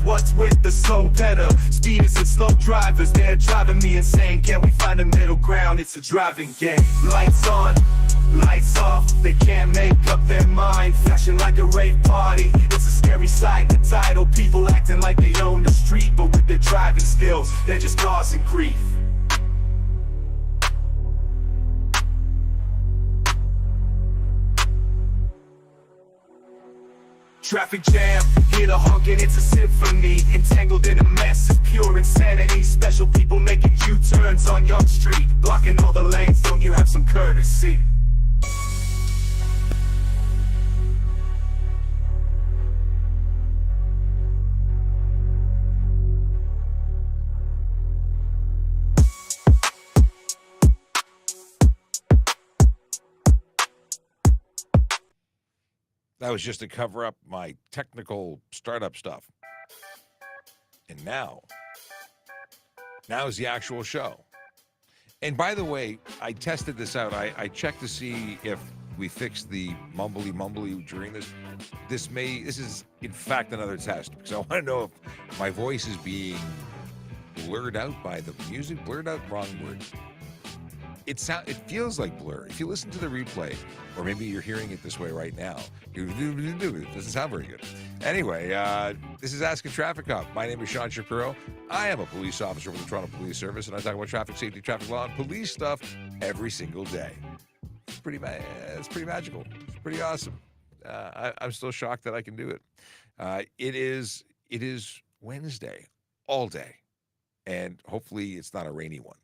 What's with the slow pedal? Speeders and slow drivers, they're driving me insane. Can we find a middle ground? It's a driving game. Lights on, lights off, they can't make up their mind. Flashing like a rave party, it's a scary sight. Entitled people acting like they own the street, but with their driving skills, they're just causing grief. Traffic jam, hear the honking, it's a symphony. Entangled in a mess of pure insanity. Special people making U-turns on Young Street, blocking all the lanes, don't you have some courtesy? That was just to cover up my technical startup stuff. And now's the actual show. And by the way, I tested this out. I checked to see if we fixed the mumbly during this. This is in fact another test, because I want to know if my voice is being blurred out by the music. Blurred out, wrong word. It feels like blur. If you listen to the replay, or maybe you're hearing it this way right now, it doesn't sound very good. Anyway, this is Ask a Traffic Cop. My name is Sean Shapiro. I am a police officer with the Toronto Police Service, and I talk about traffic safety, traffic law, and police stuff every single day. It's pretty magical. It's pretty awesome. I'm still shocked that I can do it. It is Wednesday all day, and hopefully it's not a rainy one.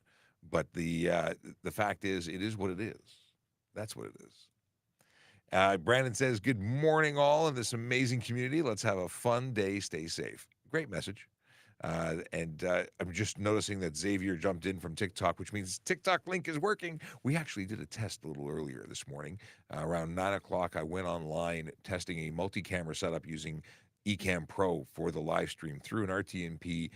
But the fact is, it is what it is. That's what it is. Brandon says, good morning, all in this amazing community. Let's have a fun day. Stay safe. Great message. And I'm just noticing that Xavier jumped in from TikTok, which means TikTok link is working. We actually did a test a little earlier this morning. Around 9 o'clock, I went online testing a multi-camera setup using Ecamm Pro for the live stream through an RTMP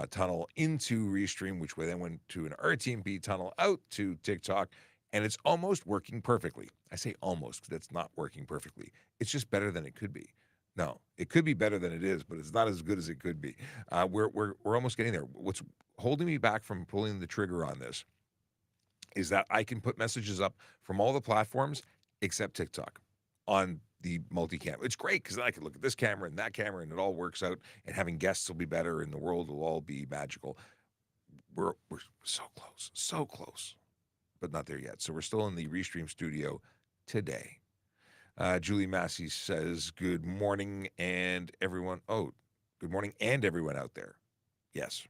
tunnel into Restream, which then went to an RTMP tunnel out to TikTok, and it's almost working perfectly. I say almost because it's not working perfectly. It's just better than it could be. No, it could be better than it is, but it's not as good as it could be. We're almost getting there. What's holding me back from pulling the trigger on this is that I can put messages up from all the platforms except TikTok on the multicam. It's great because then I can look at this camera and that camera, and it all works out, and having guests will be better, and the world will all be magical. We're so close, but not there yet. So we're still in the Restream studio today. Julie Massey says, good morning, and everyone. Oh, good morning, and everyone out there. Yes.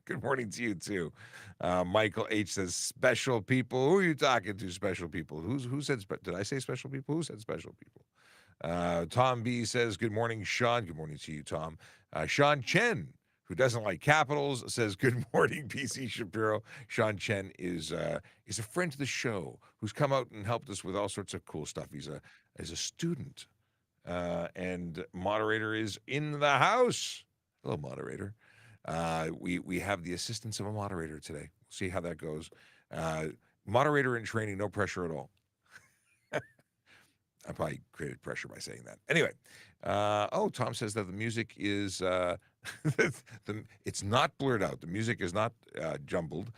Good morning to you, too. Michael H. says, special people. Who are you talking to, special people? Who said, did I say special people? Who said special people? Tom B. says, good morning, Sean. Good morning to you, Tom. Sean Chen, who doesn't like capitals, says, good morning, PC Shapiro. Sean Chen is a friend to the show who's come out and helped us with all sorts of cool stuff. He's a student, and moderator is in the house. Hello, moderator. We have the assistance of a moderator today. We'll see how that goes. Moderator in training, no pressure at all. I probably created pressure by saying that. Anyway, Tom says that the music is, it's not blurred out. The music is not jumbled,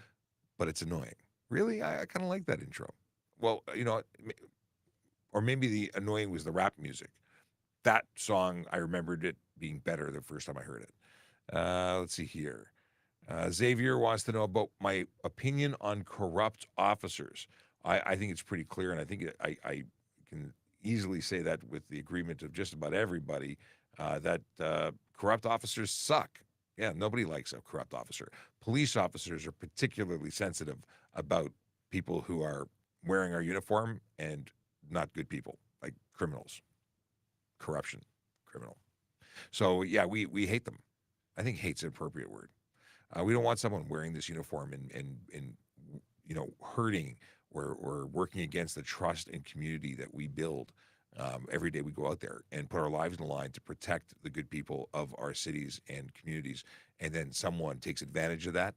but it's annoying. Really? I kind of like that intro. Well, or maybe the annoying was the rap music. That song, I remembered it being better the first time I heard it. Let's see here. Xavier wants to know about my opinion on corrupt officers. I think it's pretty clear, and I think I can easily say that with the agreement of just about everybody, that corrupt officers suck. Yeah, nobody likes a corrupt officer. Police officers are particularly sensitive about people who are wearing our uniform and not good people, like criminals. Corruption, criminal. So, yeah, we hate them. I think hate's an appropriate word. We don't want someone wearing this uniform and hurting or working against the trust and community that we build every day we go out there and put our lives on the line to protect the good people of our cities and communities. And then someone takes advantage of that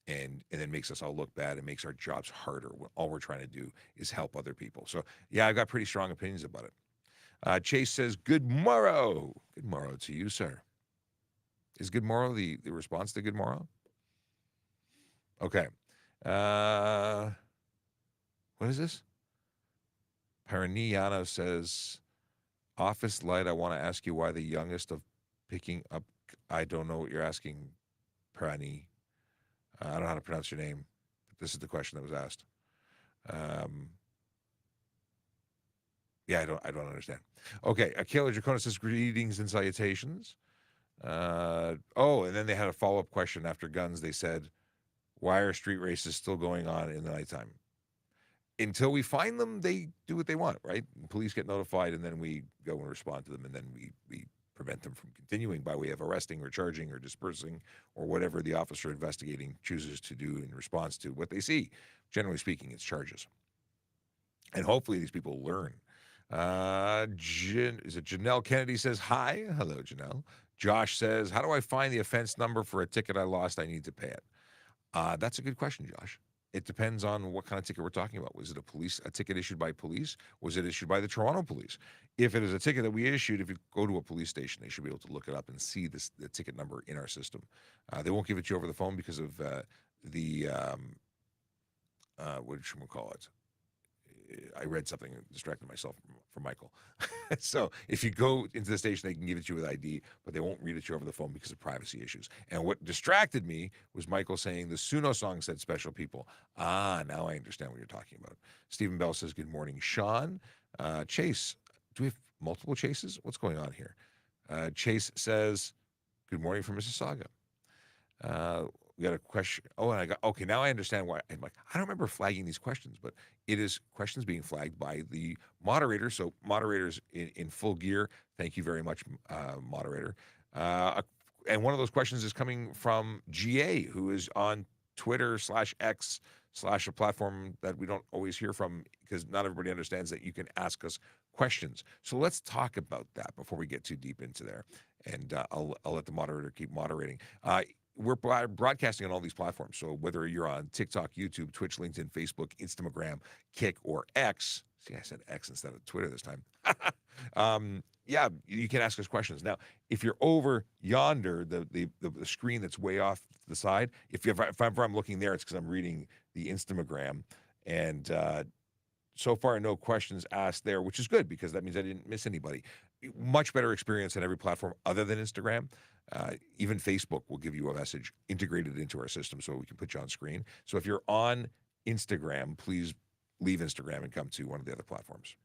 and then makes us all look bad and makes our jobs harder when all we're trying to do is help other people. So, yeah, I've got pretty strong opinions about it. Chase says, good morrow. Good morrow to you, sir. Is good moral the response to good moral? Okay. What is this? Paraniano says, Office Light, I want to ask you why the youngest of picking up. I don't know what you're asking, Parani. I don't know how to pronounce your name, but this is the question that was asked. Yeah, I don't understand. Okay, Akela Dracona says, greetings and salutations. And then they had a follow-up question after guns. They said, why are street races still going on in the nighttime? Until we find them, they do what they want, right? Police get notified, and then we go and respond to them, and then we prevent them from continuing by way of arresting or charging or dispersing or whatever the officer investigating chooses to do in response to what they see. Generally speaking, it's charges. And hopefully these people learn. Is it Janelle Kennedy says, hi. Hello, Janelle. Josh says, how do I find the offense number for a ticket I lost? I need to pay it. That's a good question, Josh. It depends on what kind of ticket we're talking about. Was it a ticket issued by police? Was it issued by the Toronto police? If it is a ticket that we issued, if you go to a police station, they should be able to look it up and see the ticket number in our system. They won't give it to you over the phone because of what should we call it? I read something and distracted myself from Michael. So if you go into the station, they can give it to you with ID, but they won't read it to you over the phone because of privacy issues. And what distracted me was Michael saying the Suno song said special people. Now I understand what you're talking about. Stephen Bell says, good morning, Sean. Chase, do we have multiple Chases? What's going on here? Chase says, good morning from Mississauga. We got a question. Oh, and okay, now I understand why. I'm like, I don't remember flagging these questions, but it is questions being flagged by the moderator. So moderators in full gear. Thank you very much, moderator. And one of those questions is coming from GA, who is on Twitter /X/ a platform that we don't always hear from because not everybody understands that you can ask us questions. So let's talk about that before we get too deep into there. And I'll let the moderator keep moderating. We're broadcasting on all these platforms. So whether you're on TikTok, YouTube, Twitch, LinkedIn, Facebook, Instagram, Kick, or X. See, I said X instead of Twitter this time. Yeah, you can ask us questions. Now, if you're over yonder, the screen that's way off to the side, if I'm looking there, it's because I'm reading the Instagram. And so far, no questions asked there, which is good because that means I didn't miss anybody. Much better experience on every platform other than Instagram. Even Facebook will give you a message integrated into our system so we can put you on screen. So if you're on Instagram, please leave Instagram and come to one of the other platforms.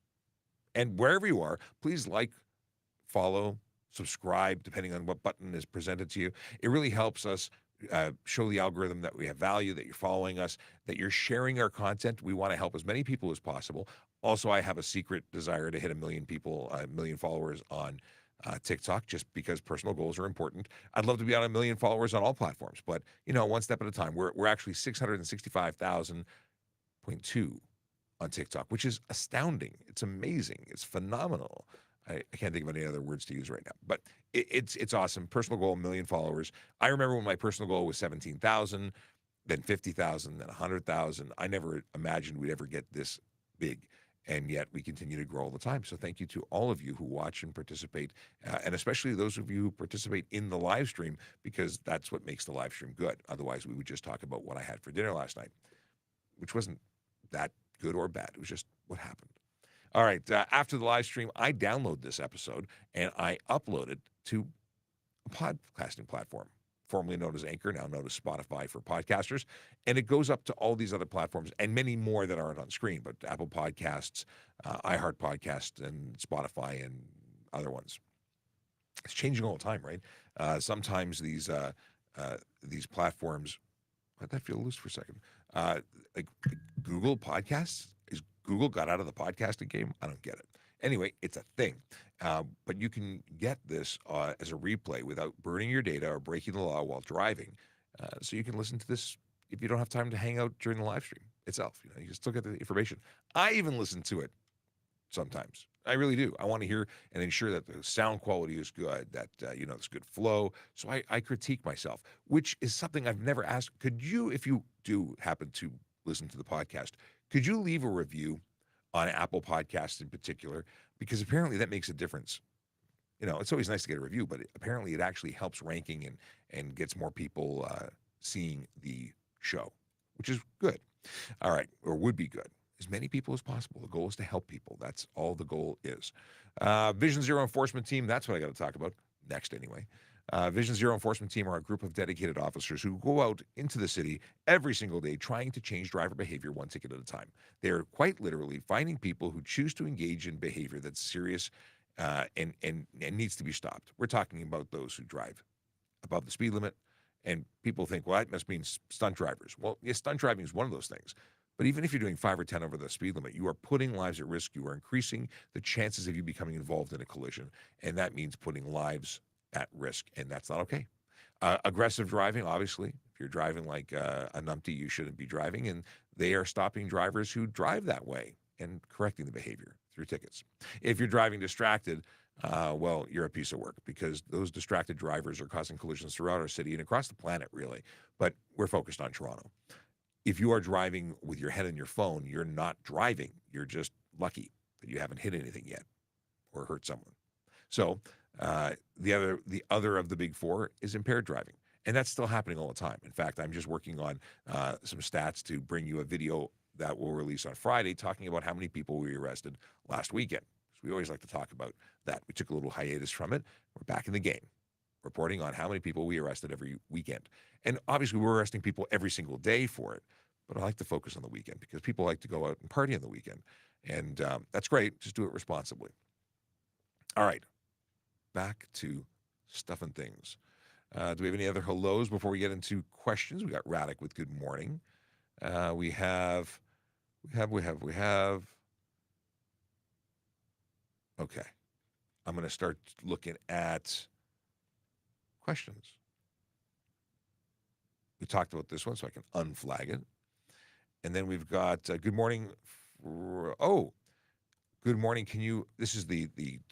And wherever you are, please like, follow, subscribe, depending on what button is presented to you. It really helps us show the algorithm that we have value, that you're following us, that you're sharing our content. We want to help as many people as possible. Also, I have a secret desire to hit 1 million people, 1 million followers on TikTok, just because personal goals are important. I'd love to be on 1 million followers on all platforms, but one step at a time. We're actually 665,000.2 on TikTok, which is astounding. It's amazing. It's phenomenal. I can't think of any other words to use right now, but it's awesome. Personal goal, 1 million followers. I remember when my personal goal was 17,000, then 50,000, then 100,000. I never imagined we'd ever get this big. And yet we continue to grow all the time. So thank you to all of you who watch and participate, and especially those of you who participate in the live stream, because that's what makes the live stream good. Otherwise, we would just talk about what I had for dinner last night, which wasn't that good or bad. It was just what happened. All right, after the live stream, I download this episode and I upload it to a podcasting platform, formerly known as Anchor, now known as Spotify for podcasters. And it goes up to all these other platforms and many more that aren't on screen, but Apple Podcasts, iHeart Podcasts, and Spotify and other ones. It's changing all the time, right? Sometimes these platforms, let that feel loose for a second. Like Google Podcasts, is Google got out of the podcasting game? I don't get it. Anyway, it's a thing. But you can get this as a replay without burning your data or breaking the law while driving. So you can listen to this if you don't have time to hang out during the live stream itself. You can still get the information. I even listen to it sometimes. I really do. I want to hear and ensure that the sound quality is good, that, there's good flow. So I critique myself, which is something I've never asked. Could you, if you do happen to listen to the podcast, could you leave a review on Apple Podcasts in particular? Because apparently that makes a difference. It's always nice to get a review, but apparently it actually helps ranking and gets more people seeing the show, which is good. All right, or would be good. As many people as possible. The goal is to help people. That's all the goal is. Vision Zero Enforcement Team, that's what I got to talk about next anyway. Vision Zero Enforcement Team are a group of dedicated officers who go out into the city every single day trying to change driver behavior one ticket at a time. They're quite literally finding people who choose to engage in behavior that's serious and needs to be stopped. We're talking about those who drive above the speed limit, and people think, well, that must mean stunt drivers. Well, yes, stunt driving is one of those things. But even if you're doing 5 or 10 over the speed limit, you are putting lives at risk. You are increasing the chances of you becoming involved in a collision, and that means putting lives at risk, and that's not okay. Aggressive driving, obviously. If you're driving like a numpty, you shouldn't be driving, and they are stopping drivers who drive that way and correcting the behavior through tickets. If you're driving distracted, well, you're a piece of work, because those distracted drivers are causing collisions throughout our city and across the planet, really. But we're focused on Toronto. If you are driving with your head on your phone, you're not driving. You're just lucky that you haven't hit anything yet or hurt someone. So the other of the big four is impaired driving, and that's still happening all the time. In fact, I'm just working on some stats to bring you a video that we'll release on Friday talking about how many people we arrested last weekend. We always like to talk about that. We took a little hiatus from it. We're back in the game, reporting on how many people we arrested every weekend. And obviously, we're arresting people every single day for it, but I like to focus on the weekend because people like to go out and party on the weekend. And that's great. Just do it responsibly. All right, back to stuff and things. Do we have any other hellos before we get into questions? We got Radek with good morning. We have. Okay. I'm going to start looking at questions. We talked about this one, so I can unflag it. And then we've got good morning. Good morning. This is the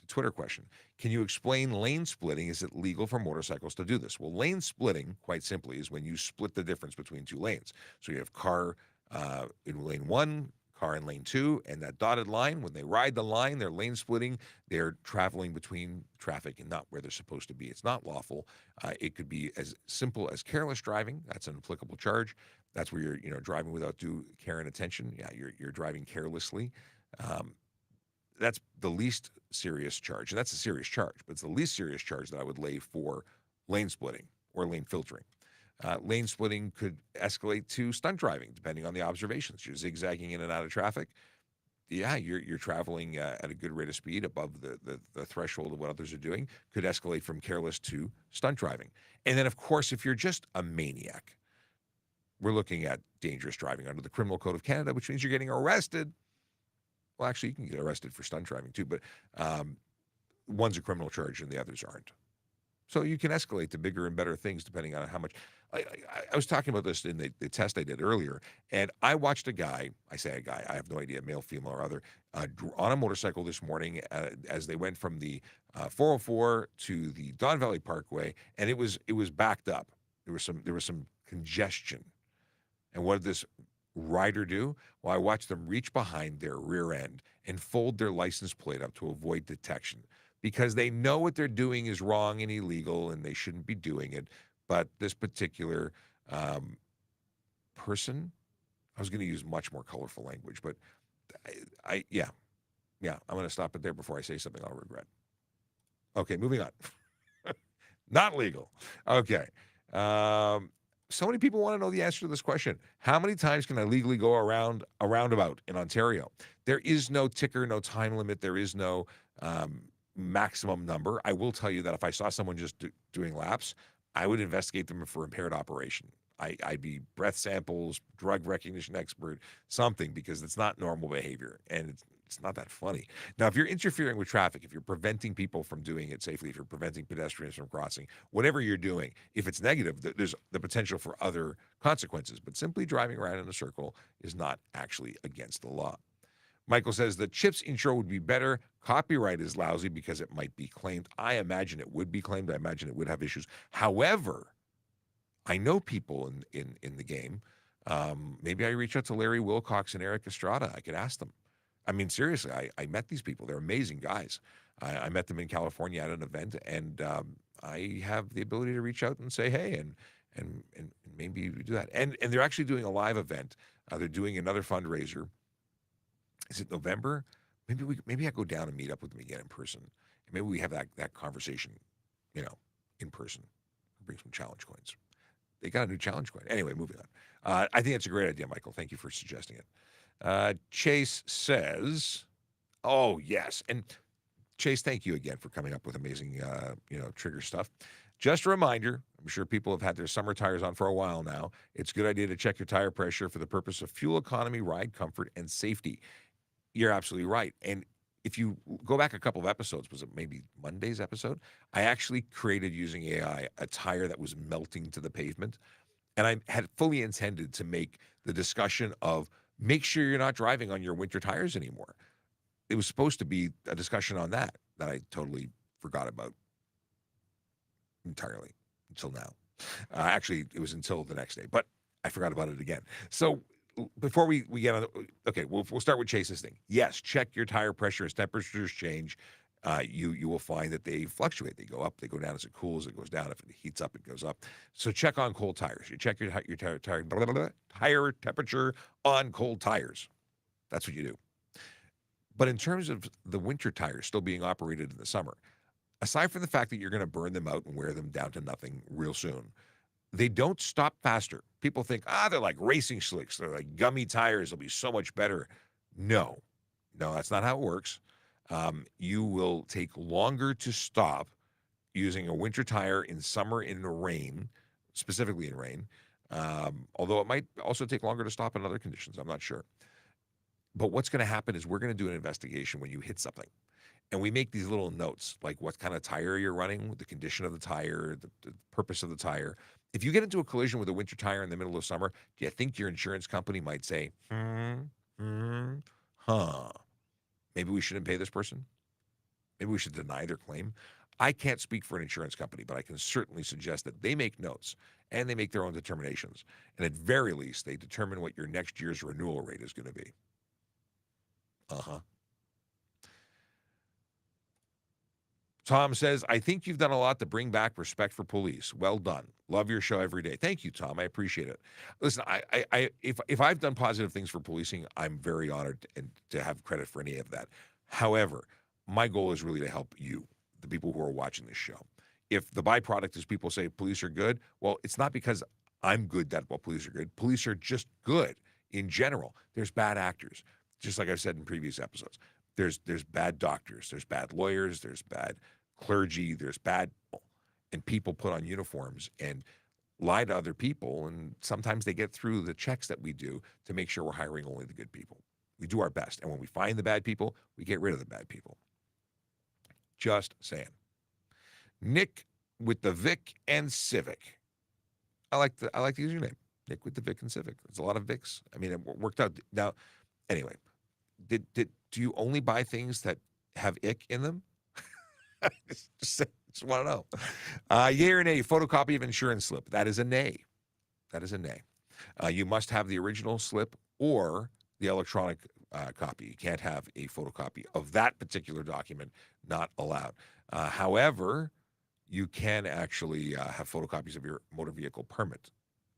Twitter question. Can you explain lane splitting? Is it legal for motorcycles to do this? Well, lane splitting, quite simply, is when you split the difference between two lanes. So you have car in lane 1, car in lane 2, and that dotted line, when they ride the line, they're lane splitting. They're traveling between traffic and not where they're supposed to be. It's not lawful. It could be as simple as careless driving. That's an applicable charge. That's where you're driving without due care and attention. Yeah, you're driving carelessly. That's the least serious charge, and that's a serious charge, but it's the least serious charge that I would lay for lane splitting or lane filtering. Lane splitting could escalate to stunt driving, depending on the observations. You're zigzagging in and out of traffic. Yeah, you're traveling at a good rate of speed above the threshold of what others are doing. Could escalate from careless to stunt driving. And then, of course, if you're just a maniac, we're looking at dangerous driving under the Criminal Code of Canada, which means you're getting arrested. Well, actually, you can get arrested for stunt driving too, but one's a criminal charge and the others aren't. So you can escalate to bigger and better things depending on how much. I was talking about this in the test I did earlier, and I watched a guy, I say a guy, I have no idea, male, female, or other, on a motorcycle this morning as they went from the 404 to the Don Valley Parkway, and it was backed up. There was some congestion. And what did this rider do? Well, I watched them reach behind their rear end and fold their license plate up to avoid detection, because they know what they're doing is wrong and illegal and they shouldn't be doing it. But this particular person, I was going to use much more colorful language, but I'm going to stop it there before I say something I'll regret. Okay, moving on. Not legal. Okay. So many people want to know the answer to this question. How many times can I legally go around a roundabout in Ontario? There is no ticker, no time limit. There is no maximum number. I will tell you that if I saw someone just doing laps, I would investigate them for impaired operation. I'd be breath samples, drug recognition expert, something, because it's not normal behavior, and it's not that funny. Now, if you're interfering with traffic, if you're preventing people from doing it safely, if you're preventing pedestrians from crossing, whatever you're doing, if it's negative, there's the potential for other consequences. But simply driving around in a circle is not actually against the law. Michael says the Chips intro would be better. Copyright is lousy because it might be claimed. I imagine it would be claimed. I imagine it would have issues. However, I know people in the game. Maybe I reach out to Larry Wilcox and Eric Estrada. I could ask them. I mean, seriously, I met these people. They're amazing guys. I met them in California at an event, and I have the ability to reach out and say, hey, and maybe do that. And they're actually doing a live event. They're doing another fundraiser. Is it November? Maybe I go down and meet up with them again in person. And maybe we have that conversation, in person. Bring some challenge coins. They got a new challenge coin. Anyway, moving on. I think that's a great idea, Michael. Thank you for suggesting it. Chase says, oh, yes. And Chase, thank you again for coming up with amazing, trigger stuff. Just a reminder, I'm sure people have had their summer tires on for a while now. It's a good idea to check your tire pressure for the purpose of fuel economy, ride comfort, and safety. You're absolutely right. And if you go back a couple of episodes, was it maybe Monday's episode? I actually created using AI a tire that was melting to the pavement. And I had fully intended to make the discussion of make sure you're not driving on your winter tires anymore. It was supposed to be a discussion on that I totally forgot about entirely until now. Actually, it was until the next day, but I forgot about it again. So before we get on, okay, we'll start with Chase's thing. Yes, check your tire pressure as temperatures change. You will find that they fluctuate. They go up, they go down as it cools, it goes down. If it heats up, it goes up. So check on cold tires. You check your tire temperature on cold tires. That's what you do. But in terms of the winter tires still being operated in the summer, aside from the fact that you're going to burn them out and wear them down to nothing real soon, they don't stop faster. People think, they're like racing slicks. They're like gummy tires. They'll be so much better. No, that's not how it works. You will take longer to stop using a winter tire in summer in rain, specifically in rain, although it might also take longer to stop in other conditions. I'm not sure. But what's going to happen is we're going to do an investigation when you hit something. And we make these little notes, like what kind of tire you're running, the condition of the tire, the purpose of the tire. If you get into a collision with a winter tire in the middle of summer, do you think your insurance company might say, maybe we shouldn't pay this person? Maybe we should deny their claim? I can't speak for an insurance company, but I can certainly suggest that they make notes and they make their own determinations. And at very least, they determine what your next year's renewal rate is going to be. Tom says, I think you've done a lot to bring back respect for police. Well done. Love your show every day. Thank you, Tom. I appreciate it. Listen, if I've done positive things for policing, I'm very honored and to have credit for any of that. However, my goal is really to help you, the people who are watching this show. If the byproduct is people say police are good, well, it's not because I'm good that police are good. Police are just good in general. There's bad actors. Just like I've said in previous episodes, there's bad doctors, there's bad lawyers, there's bad clergy, there's bad people. And people put on uniforms and lie to other people, and sometimes they get through the checks that we do to make sure we're hiring only the good people. We do our best, and when we find the bad people, we get rid of the bad people. Just saying. Nick with the Vic and Civic. I like the username. Nick with the Vic and Civic. There's a lot of Vics. I mean, it worked out. Now, anyway. Do you only buy things that have ick in them? just want to know. Yay or nay, photocopy of insurance slip. That is a nay. That is a nay. You must have the original slip or the electronic copy. You can't have a photocopy of that particular document. Not allowed. However, you can actually have photocopies of your motor vehicle permit,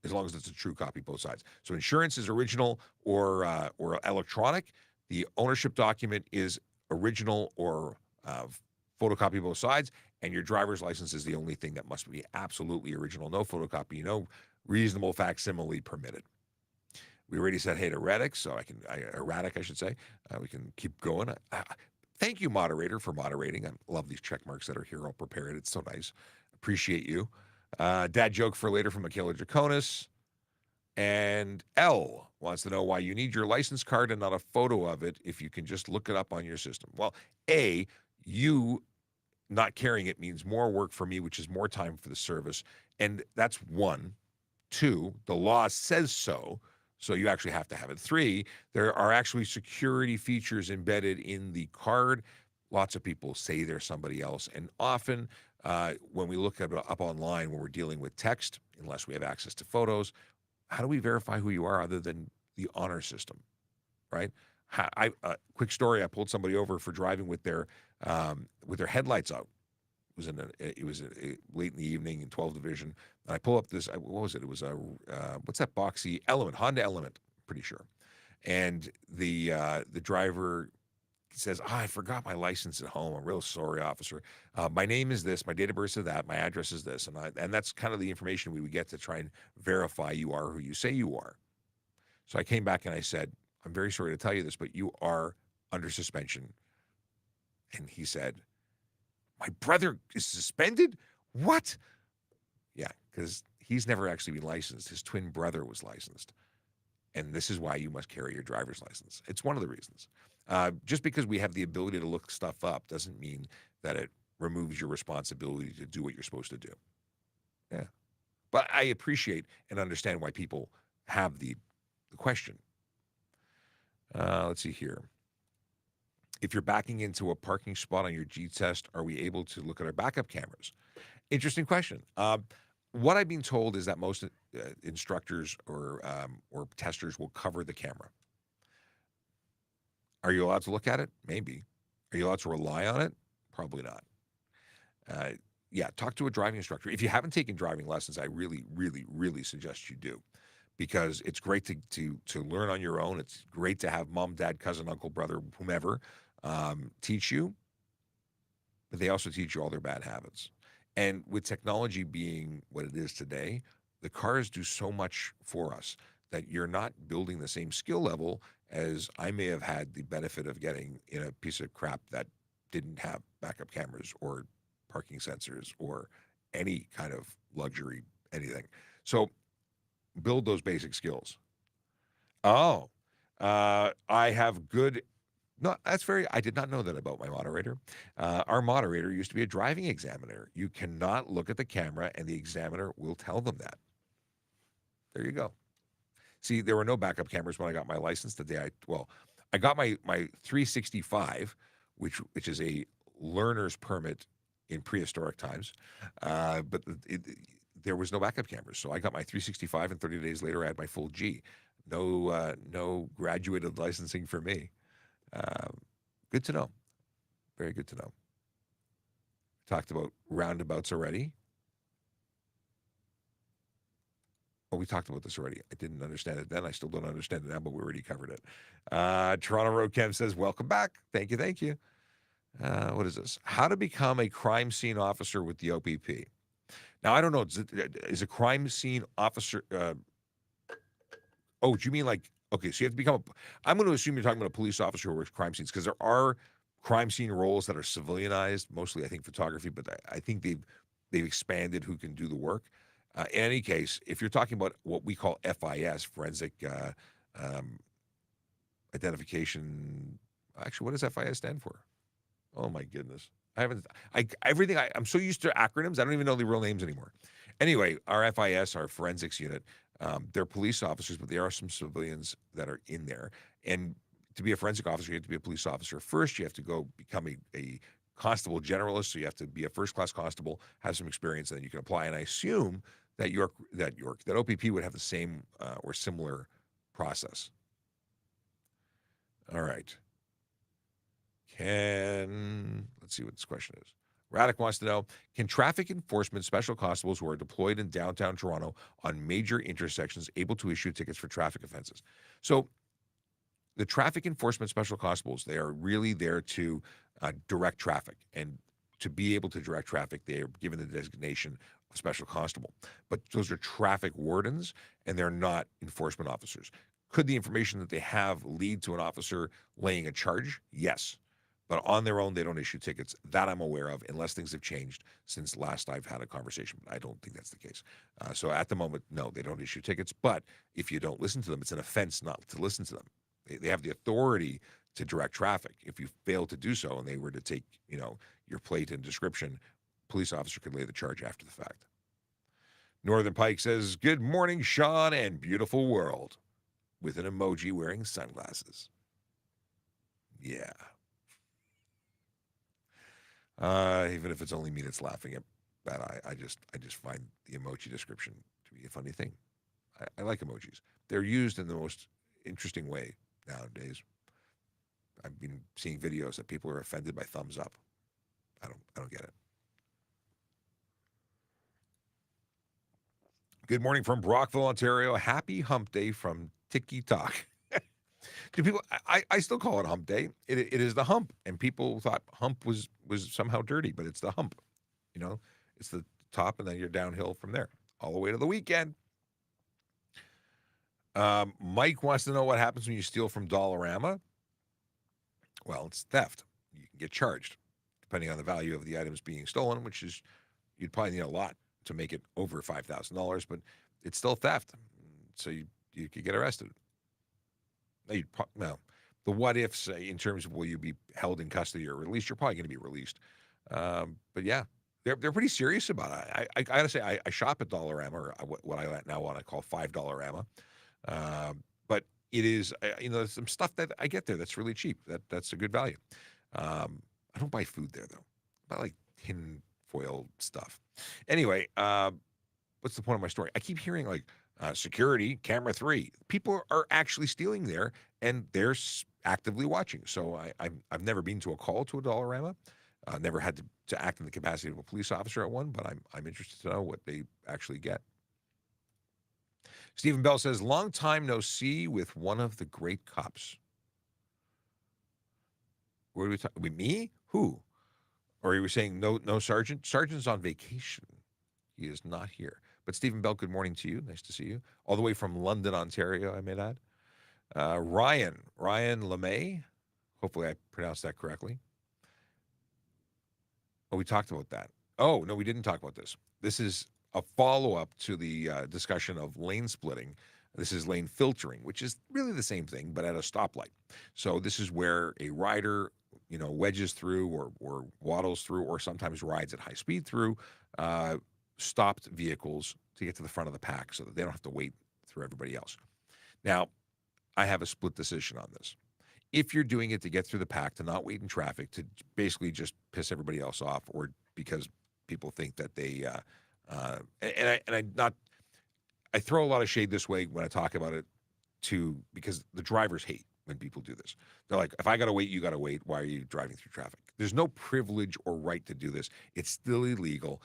as long as it's a true copy, both sides. So insurance is original or electronic. The ownership document is original or photocopy both sides, and your driver's license is the only thing that must be absolutely original. No photocopy, no reasonable facsimile permitted. We already said hey to Erratic, so Erratic, I should say. We can keep going. Thank you, moderator, for moderating. I love these check marks that are here all prepared. It's so nice. Appreciate you. Dad joke for later from Michaela Draconis. And L wants to know why you need your license card and not a photo of it if you can just look it up on your system. Well, A, you not carrying it means more work for me, which is more time for the service. And that's one. Two, the law says so. So you actually have to have it. Three, there are actually security features embedded in the card. Lots of people say they're somebody else. And often when we look up online, when we're dealing with text, unless we have access to photos, how do we verify who you are other than the honor system, right? Quick story: I pulled somebody over for driving with their headlights out. It was late in the evening in 12th Division. And I pull up this. What was it? It was a what's that boxy Element, Honda Element, pretty sure. And the driver says, I forgot my license at home. I'm real sorry, officer. My name is this. My date of birth is that. My address is this. And that's kind of the information we would get to try and verify you are who you say you are. So I came back and I said, I'm very sorry to tell you this, but you are under suspension. And he said, my brother is suspended? What? Yeah, because he's never actually been licensed. His twin brother was licensed. And this is why you must carry your driver's license. It's one of the reasons. Just because we have the ability to look stuff up doesn't mean that it removes your responsibility to do what you're supposed to do. Yeah. But I appreciate and understand why people have the question. Let's see here. If you're backing into a parking spot on your G-test, are we able to look at our backup cameras? Interesting question. What I've been told is that most instructors or testers will cover the camera. Are you allowed to look at it? Maybe. Are you allowed to rely on it? Probably not. Yeah, talk to a driving instructor. If you haven't taken driving lessons, I really, really, really suggest you do, because it's great to learn on your own. It's great to have mom, dad, cousin, uncle, brother, whomever teach you, but they also teach you all their bad habits. And with technology being what it is today, the cars do so much for us that you're not building the same skill level as I may have had the benefit of getting in a piece of crap that didn't have backup cameras or parking sensors or any kind of luxury, anything. So build those basic skills. Oh, I have good. No, that's very. I did not know that about my moderator. Our moderator used to be a driving examiner. You cannot look at the camera, and the examiner will tell them that. There you go. See, there were no backup cameras when I got my license the day I got my 365, which is a learner's permit in prehistoric times, but there was no backup cameras. So I got my 365, and 30 days later I had my full G. No graduated licensing for me. Good to know. Very good to know. Talked about roundabouts already. Oh, we talked about this already. I didn't understand it then. I still don't understand it now, but we already covered it. Toronto Road Chem says, welcome back. Thank you, thank you. What is this? How to become a crime scene officer with the OPP. Now, I don't know. Is a crime scene officer... oh, do you mean like... Okay, so you have to become I'm going to assume you're talking about a police officer who works crime scenes, because there are crime scene roles that are civilianized, mostly, I think, photography, but I think they've expanded who can do the work. In any case, if you're talking about what we call FIS, forensic identification... Actually, what does FIS stand for? Oh, my goodness. I'm so used to acronyms, I don't even know the real names anymore. Anyway, our FIS, our forensics unit, they're police officers, but there are some civilians that are in there. And to be a forensic officer, you have to be a police officer first. You have to go become a constable generalist. So you have to be a first-class constable, have some experience, and then you can apply. And I assume that that OPP would have the same or similar process. All right. Let's see what this question is. Radek wants to know, can traffic enforcement special constables who are deployed in downtown Toronto on major intersections able to issue tickets for traffic offenses? So the traffic enforcement special constables, they are really there to direct traffic. And to be able to direct traffic, they are given the designation of special constable. But those are traffic wardens, and they're not enforcement officers. Could the information that they have lead to an officer laying a charge? Yes. But on their own, they don't issue tickets. That I'm aware of, unless things have changed since last I've had a conversation. I don't think that's the case. So at the moment, no, they don't issue tickets. But if you don't listen to them, it's an offense not to listen to them. They have the authority to direct traffic. If you fail to do so and they were to take, your plate and description, police officer could lay the charge after the fact. Northern Pike says, good morning, Sean and beautiful world, with an emoji wearing sunglasses. Yeah. Even if it's only me that's laughing at that, I just find the emoji description to be a funny thing. I like emojis. They're used in the most interesting way nowadays. I've been seeing videos that people are offended by thumbs up. I don't get it. Good morning from Brockville, Ontario. Happy Hump Day from Tiki Talk. Do people? I still call it Hump Day. It is the hump, and people thought hump was somehow dirty, but it's the hump. You know, it's the top, and then you're downhill from there, all the way to the weekend. Mike wants to know what happens when you steal from Dollarama. Well, it's theft. You can get charged, depending on the value of the items being stolen, which is you'd probably need a lot to make it over $5,000, but it's still theft. So you could get arrested. No, the what ifs in terms of will you be held in custody or released? You're probably going to be released. But yeah, they're pretty serious about it. I gotta say, I shop at Dollarama, or what I now want to call $5 but it is there's some stuff that I get there that's really cheap. That's a good value. I don't buy food there though. I buy like tin foil stuff. Anyway, what's the point of my story? I keep hearing like security camera 3. People are actually stealing there, and they're actively watching. So I've never been to a call to a Dollarama. Never had to act in the capacity of a police officer at one, but I'm interested to know what they actually get. Stephen Bell says, long time no see with one of the great cops. What are we talking? With me? Who? Or you were saying no sergeant? Sergeant's on vacation. He is not here. But Stephen Bell, good morning to you. Nice to see you. All the way from London, Ontario, I may add. Ryan LeMay. Hopefully I pronounced that correctly. Oh, we talked about that. Oh, no, we didn't talk about this. This is a follow-up to the discussion of lane splitting. This is lane filtering, which is really the same thing, but at a stoplight. So this is where a rider, wedges through or waddles through, or sometimes rides at high speed through stopped vehicles to get to the front of the pack so that they don't have to wait through everybody else. Now, I have a split decision on this. If you're doing it to get through the pack, to not wait in traffic, to basically just piss everybody else off, or because people think that they, I throw a lot of shade this way when I talk about it too, because the drivers hate when people do this. They're like, if I got to wait, you got to wait. Why are you driving through traffic? There's no privilege or right to do this. It's still illegal.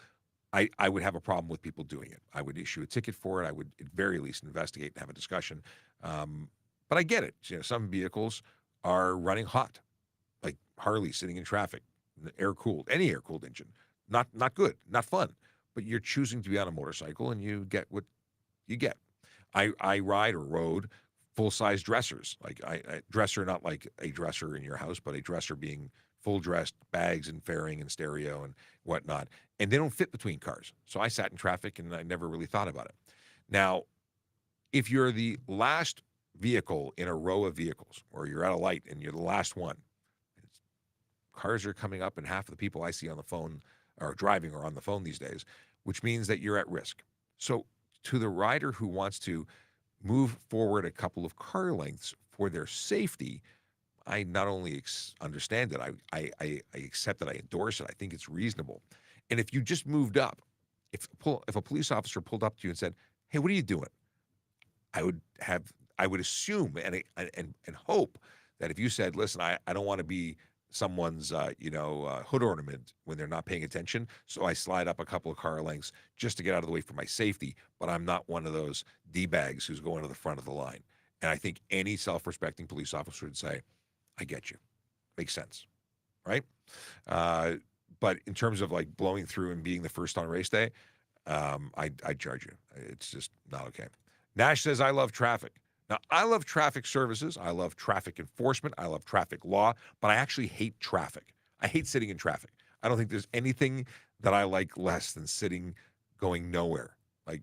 I would have a problem with people doing it. I would issue a ticket for it. I would at very least investigate and have a discussion. But I get it. Some vehicles are running hot, like Harley sitting in traffic, air-cooled, any air-cooled engine. Not good, not fun. But you're choosing to be on a motorcycle, and you get what you get. I ride or rode full-size dressers, like I dresser, not like a dresser in your house, but a dresser being full-dressed, bags and fairing and stereo and whatnot, and they don't fit between cars. So I sat in traffic, and I never really thought about it. Now, if you're the last vehicle in a row of vehicles, or you're at a light and you're the last one, cars are coming up, and half of the people I see on the phone are driving or on the phone these days, which means that you're at risk. So to the rider who wants to move forward a couple of car lengths for their safety, I not only understand it, I accept it, I endorse it, I think it's reasonable. And if you just moved up, if a police officer pulled up to you and said, hey, what are you doing? I would assume and hope that if you said, listen, I don't want to be someone's hood ornament when they're not paying attention, so I slide up a couple of car lengths just to get out of the way for my safety, but I'm not one of those D-bags who's going to the front of the line. And I think any self-respecting police officer would say, I get you. Makes sense, right? But in terms of like blowing through and being the first on race day, I'd charge you. It's just not okay. Nash says, I love traffic. Now, I love traffic services. I love traffic enforcement. I love traffic law, but I actually hate traffic. I hate sitting in traffic. I don't think there's anything that I like less than sitting going nowhere. Like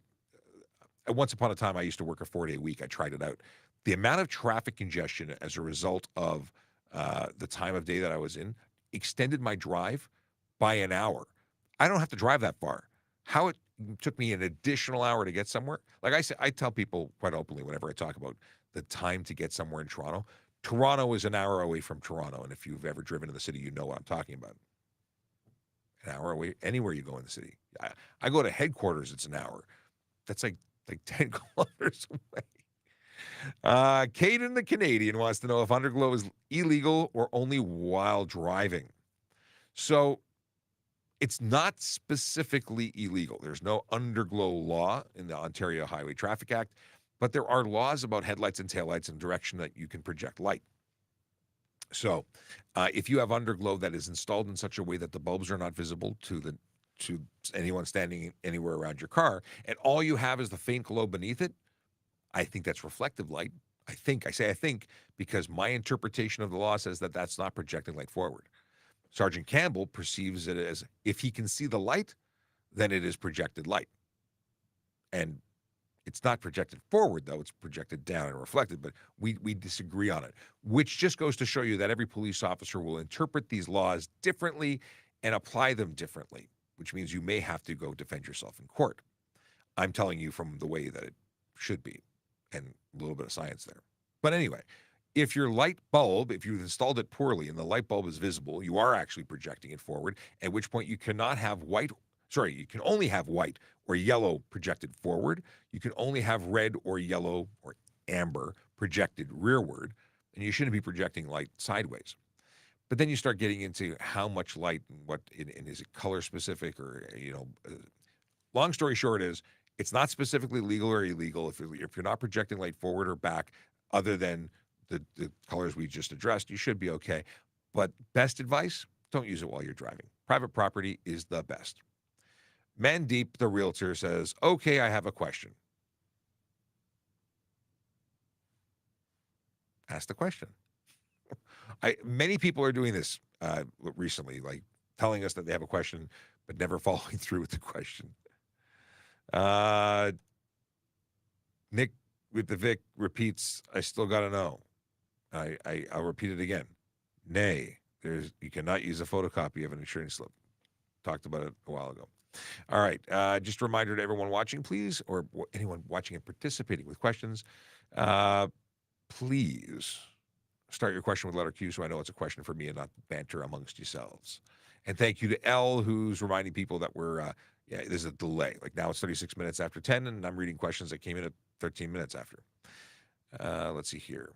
once upon a time, I used to work a 4-day week. I tried it out. The amount of traffic congestion as a result of the time of day that I was in extended my drive by an hour. I don't have to drive that far. How it took me an additional hour to get somewhere. Like I say, I tell people quite openly whenever I talk about the time to get somewhere in Toronto. Toronto is an hour away from Toronto, and if you've ever driven in the city, you know what I'm talking about. An hour away, anywhere you go in the city. I go to headquarters, it's an hour. That's like 10 kilometers away. Caden the Canadian wants to know if underglow is illegal or only while driving. So it's not specifically illegal. There's no underglow law in the Ontario Highway Traffic Act, but there are laws about headlights and taillights and direction that you can project light. So if you have underglow that is installed in such a way that the bulbs are not visible to anyone standing anywhere around your car, and all you have is the faint glow beneath it, I think that's reflective light. I think because my interpretation of the law says that that's not projecting light forward. Sergeant Campbell perceives it as if he can see the light, then it is projected light. And it's not projected forward, though. It's projected down and reflected, but we disagree on it, which just goes to show you that every police officer will interpret these laws differently and apply them differently, which means you may have to go defend yourself in court. I'm telling you from the way that it should be, and a little bit of science there. But anyway, if your light bulb, if you've installed it poorly and the light bulb is visible, you are actually projecting it forward, at which point you cannot have you can only have white or yellow projected forward. You can only have red or yellow or amber projected rearward, and you shouldn't be projecting light sideways. But then you start getting into how much light and is it color specific or, long story short is it's not specifically legal or illegal if you're not projecting light forward or back other than the colors we just addressed, you should be okay. But best advice, don't use it while you're driving. Private property is the best. Mandeep, the realtor, says, okay, I have a question. Ask the question. Many people are doing this recently, like telling us that they have a question, but never following through with the question. Nick with the Vic repeats, I still got to know. I'll repeat it again. Nay, you cannot use a photocopy of an insurance slip. Talked about it a while ago. All right. Just a reminder to everyone watching, please, or anyone watching and participating with questions, please start your question with letter Q so I know it's a question for me and not banter amongst yourselves. And thank you to L, who's reminding people that there's a delay. Like now it's 36 minutes after 10, and I'm reading questions that came in at 13 minutes after. Let's see here.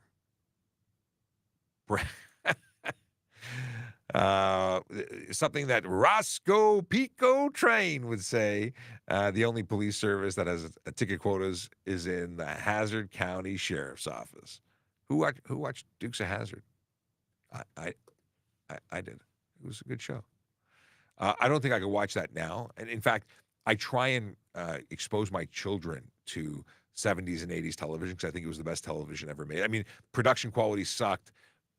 Something that Roscoe Pico Train would say, the only police service that has a ticket quotas is in the Hazard County Sheriff's Office. Who watched Dukes of Hazzard? I did. It was a good show. I don't think I could watch that now. And in fact, I try and expose my children to 70s and 80s television because I think it was the best television ever made. I mean, production quality sucked,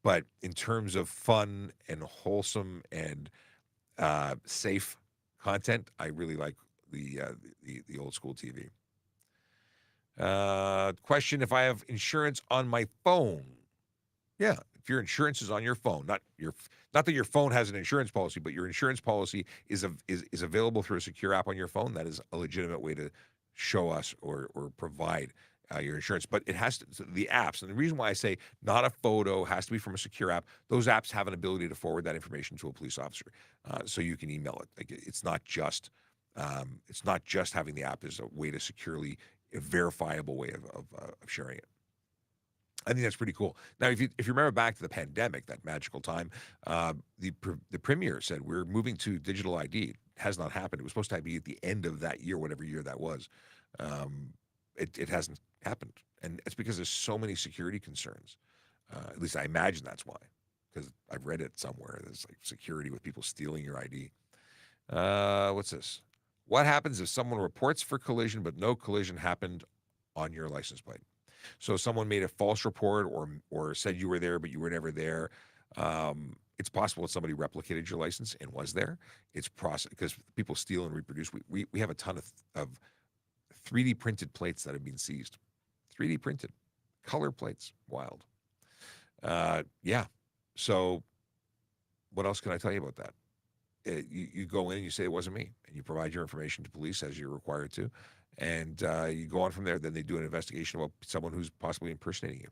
but in terms of fun and wholesome and safe content, I really like the old school TV. Question: if I have insurance on my phone, yeah. If your insurance is on your phone, not that your phone has an insurance policy, but your insurance policy is available through a secure app on your phone, that is a legitimate way to show us or provide your insurance. But it has to, the apps, and the reason why I say not a photo, has to be from a secure app. Those apps have an ability to forward that information to a police officer, so you can email it. Like it's not just having the app as a way to securely, a verifiable way of sharing it. I think that's pretty cool. Now, if you remember back to the pandemic, that magical time, the premier said we're moving to digital ID. It has not happened. It was supposed to be at the end of that year, whatever year that was. It hasn't happened, and it's because there's so many security concerns. At least I imagine that's why, because I've read it somewhere. There's like security with people stealing your ID. What's this? What happens if someone reports for collision but no collision happened on your license plate? So someone made a false report or said you were there, but you were never there. It's possible that somebody replicated your license and was there. It's because people steal and reproduce. We have a ton of 3D printed plates that have been seized. 3D printed. Color plates. Wild. Yeah. So what else can I tell you about that? You go in and you say it wasn't me, and you provide your information to police as you're required to. And you go on from there. Then they do an investigation about someone who's possibly impersonating you.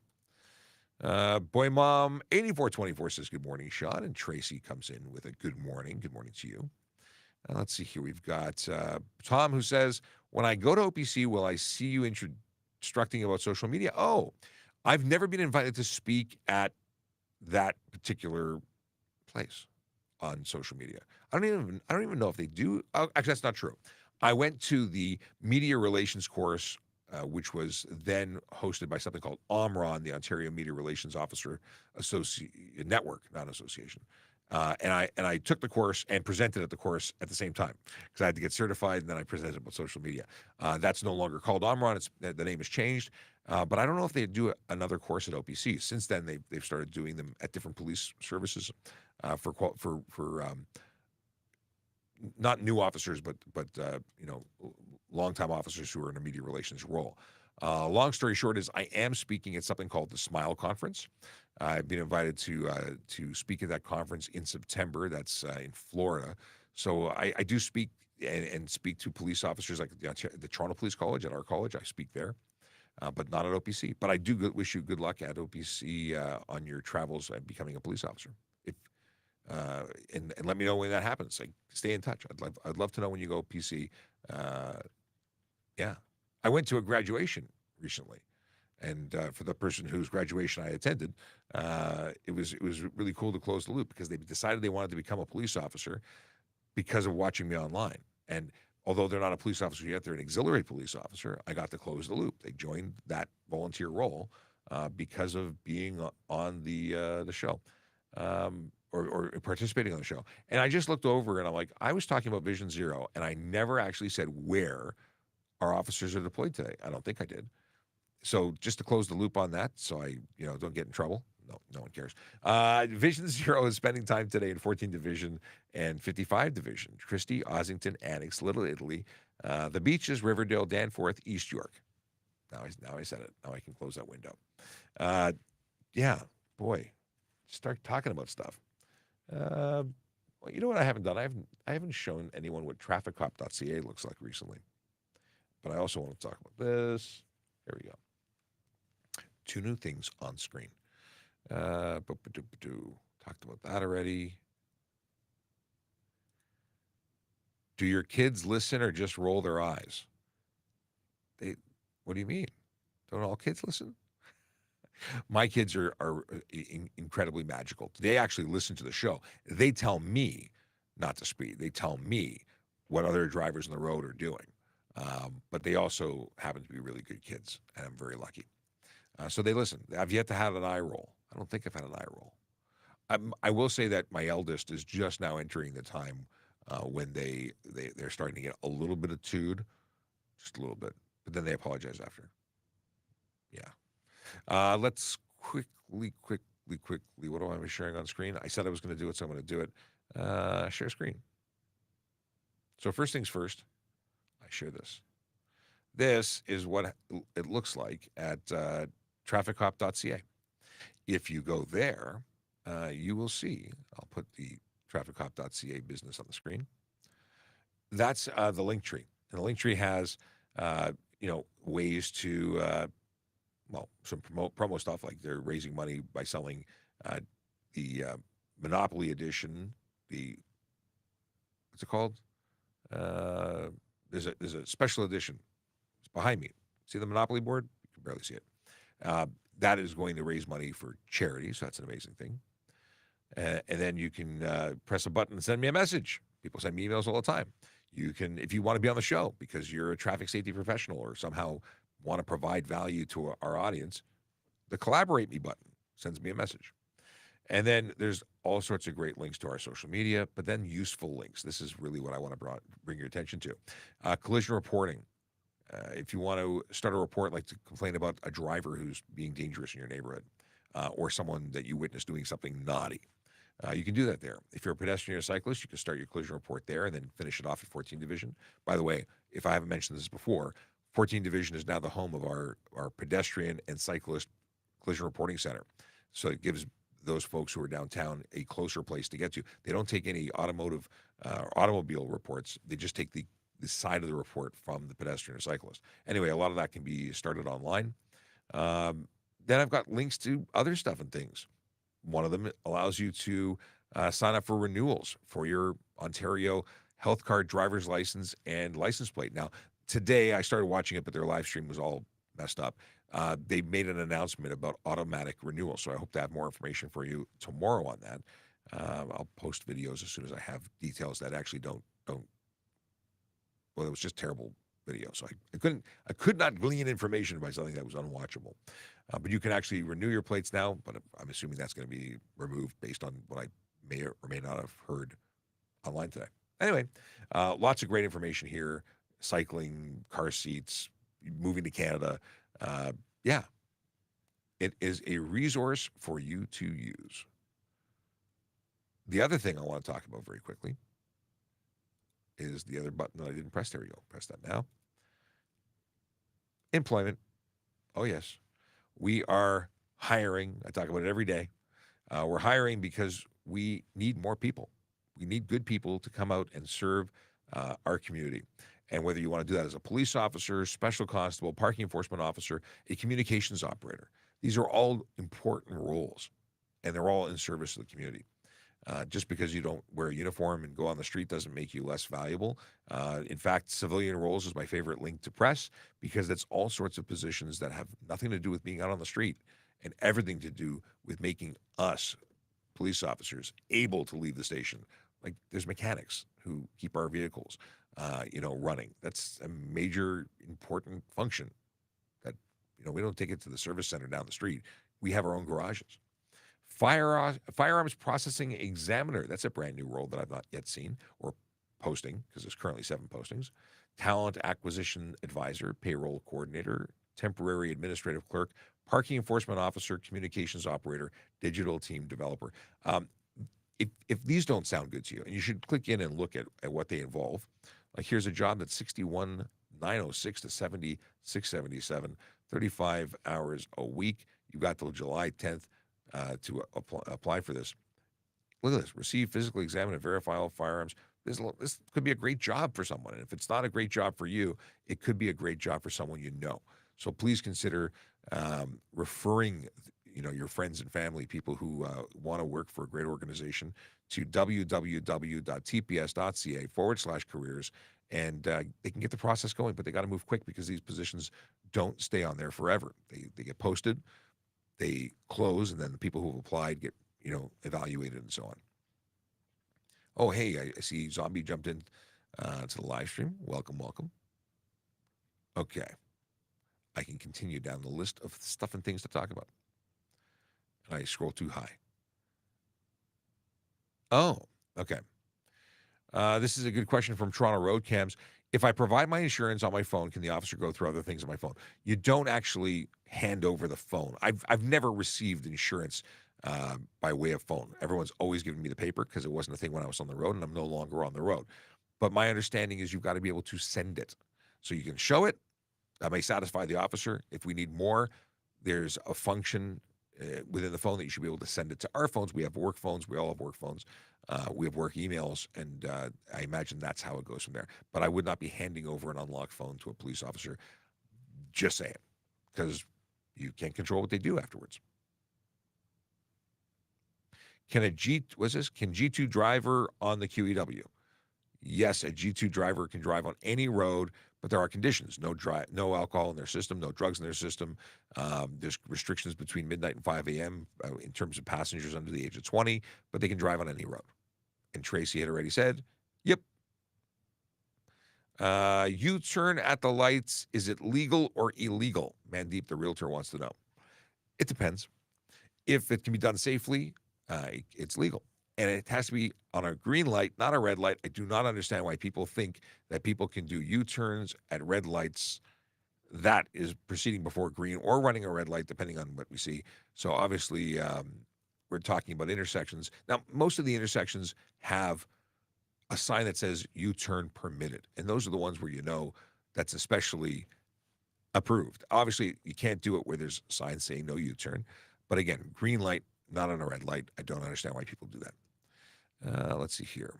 Boy Mom 8424 says, good morning, Sean. And Tracy comes in with a good morning. Good morning to you. Let's see here. We've got Tom who says, when I go to OPC, will I see you instructing about social media. Oh, I've never been invited to speak at that particular place on social media. I don't even know if they do. Oh, actually, that's not true. I went to the media relations course, which was then hosted by something called OMRON, the Ontario Media Relations Officer Network, not association. And I took the course and presented at the course at the same time because I had to get certified, and then I presented about social media. That's no longer called OMRON. The name has changed. But I don't know if they do another course at OPC. Since then, they've started doing them at different police services for not new officers, but longtime officers who are in a media relations role. Long story short is I am speaking at something called the Smile Conference. I've been invited to speak at that conference in September. That's in Florida. So I do speak and speak to police officers like the Toronto Police College at our college. I speak there. But not at OPC. But I do wish you good luck at OPC on your travels and becoming a police officer. If and let me know when that happens. Like, stay in touch. I'd love to know when you go OPC. Yeah, I went to a graduation recently, and for the person whose graduation I attended, it was really cool to close the loop because they decided they wanted to become a police officer because of watching me online. And although they're not a police officer yet, they're an auxiliary police officer. I got to close the loop. They joined that volunteer role because of being on the show or participating on the show. And I just looked over and I'm like, I was talking about Vision Zero, and I never actually said where our officers are deployed today. I don't think I did. So just to close the loop on that, so I don't get in trouble. No one cares. Division Zero is spending time today in 14th Division and 55 Division. Christie, Ossington, Annex, Little Italy, the Beaches, Riverdale, Danforth, East York. Now I said it. Now I can close that window. Yeah, boy, start talking about stuff. Well, you know what I haven't done? I haven't shown anyone what TrafficCop.ca looks like recently. But I also want to talk about this. There we go. 2 new things on screen. Talked about that already. Do your kids listen or just roll their eyes? What do you mean? Don't all kids listen? My kids are incredibly magical. They actually listen to the show. They tell me not to speed. They tell me what other drivers on the road are doing. But they also happen to be really good kids, and I'm very lucky. So they listen. I've yet to have an eye roll. I don't think I've had an eye roll. I will say that my eldest is just now entering the time when they're starting to get a little bit of tude, just a little bit, but then they apologize after. Yeah. Let's quickly. What do I be sharing on screen? I said I was going to do it, so I'm going to do it. Share screen. So first things first, I share this. This is what it looks like at TrafficCop.ca. If you go there, you will see, I'll put the TrafficCop.ca business on the screen. That's the link tree. And the link tree has, ways to, some promo stuff, like they're raising money by selling the Monopoly edition, what's it called? There's a special edition. It's behind me. See the Monopoly board? You can barely see it. That is going to raise money for charity, so that's an amazing thing. And then you can press a button and send me a message. People send me emails all the time. You can, if you want to be on the show because you're a traffic safety professional or somehow want to provide value to our audience, the Collaborate Me button sends me a message. And then there's all sorts of great links to our social media, but then useful links. This is really what I want to bring your attention to. Collision reporting. If you want to start a report, like to complain about a driver who's being dangerous in your neighborhood or someone that you witnessed doing something naughty, you can do that there. If you're a pedestrian or a cyclist, you can start your collision report there and then finish it off at 14th Division. By the way, if I haven't mentioned this before, 14th Division is now the home of our pedestrian and cyclist collision reporting center. So it gives those folks who are downtown a closer place to get to. They don't take any automobile reports. They just take the side of the report from the pedestrian or cyclist. Anyway, a lot of that can be started online. Then I've got links to other stuff and things. One of them allows you to sign up for renewals for your Ontario health card, driver's license, and license plate. Now, today I started watching it, but their live stream was all messed up. They made an announcement about automatic renewal, so I hope to have more information for you tomorrow on that. I'll post videos as soon as I have details that actually don't. Well, it was just terrible video, so I could not glean information by something that was unwatchable. But you can actually renew your plates now, but I'm assuming that's going to be removed based on what I may or may not have heard online today. Anyway, lots of great information here: cycling, car seats, moving to Canada. Yeah, it is a resource for you to use. The other thing I want to talk about very quickly is the other button that I didn't press. There we go. Press that now. Employment. Oh, yes. We are hiring. I talk about it every day. We're hiring because we need more people. We need good people to come out and serve our community. And whether you want to do that as a police officer, special constable, parking enforcement officer, a communications operator, these are all important roles, and they're all in service to the community. Just because you don't wear a uniform and go on the street doesn't make you less valuable. In fact, civilian roles is my favorite link to press because it's all sorts of positions that have nothing to do with being out on the street and everything to do with making us, police officers, able to leave the station. Like there's mechanics who keep our vehicles, running. That's a major important function that, we don't take it to the service center down the street. We have our own garages. Firearms processing examiner. That's a brand new role that I've not yet seen or posting because there's currently 7 postings. Talent acquisition advisor, payroll coordinator, temporary administrative clerk, parking enforcement officer, communications operator, digital team developer. If these don't sound good to you, and you should click in and look at what they involve. Like here's a job that's 61,906 to 7677, 35 hours a week. You've got till July 10th. To apply for this. Look at this. Receive, physically examine, and verify all firearms. This could be a great job for someone. And if it's not a great job for you, it could be a great job for someone you know. So please consider referring your friends and family, people who want to work for a great organization, to www.tps.ca/careers. And they can get the process going, but they got to move quick because these positions don't stay on there forever. They get posted. They close, and then the people who have applied get, evaluated and so on. Oh, hey, I see Zombie jumped in to the live stream. Welcome. Okay. I can continue down the list of stuff and things to talk about. And I scroll too high. Oh, okay. This is a good question from Toronto Road Cams. If I provide my insurance on my phone, can the officer go through other things on my phone? You don't actually hand over the phone. I've never received insurance by way of phone. Everyone's always given me the paper because it wasn't a thing when I was on the road, and I'm no longer on the road. But my understanding is you've got to be able to send it. So you can show it. That may satisfy the officer. If we need more, there's a function within the phone that you should be able to send it to our phones. We have work phones. We all have work phones. We have work emails, and I imagine that's how it goes from there. But I would not be handing over an unlocked phone to a police officer. Just saying, because you can't control what they do afterwards. Can G2 driver on the QEW? Yes, a G2 driver can drive on any road, but there are conditions. No alcohol in their system, no drugs in their system. There's restrictions between midnight and 5 a.m. In terms of passengers under the age of 20, but they can drive on any road. And Tracy had already said, yep. U-turn at the lights, is it legal or illegal? Mandeep, the realtor, wants to know. It depends. If it can be done safely, it's legal. And it has to be on a green light, not a red light. I do not understand why people think that people can do U-turns at red lights. That is proceeding before green or running a red light, depending on what we see. So obviously, we're talking about intersections. Now, most of the intersections have a sign that says U-turn permitted. And those are the ones where that's especially approved. Obviously, you can't do it where there's signs saying no U-turn. But again, green light, not on a red light. I don't understand why people do that. Let's see here.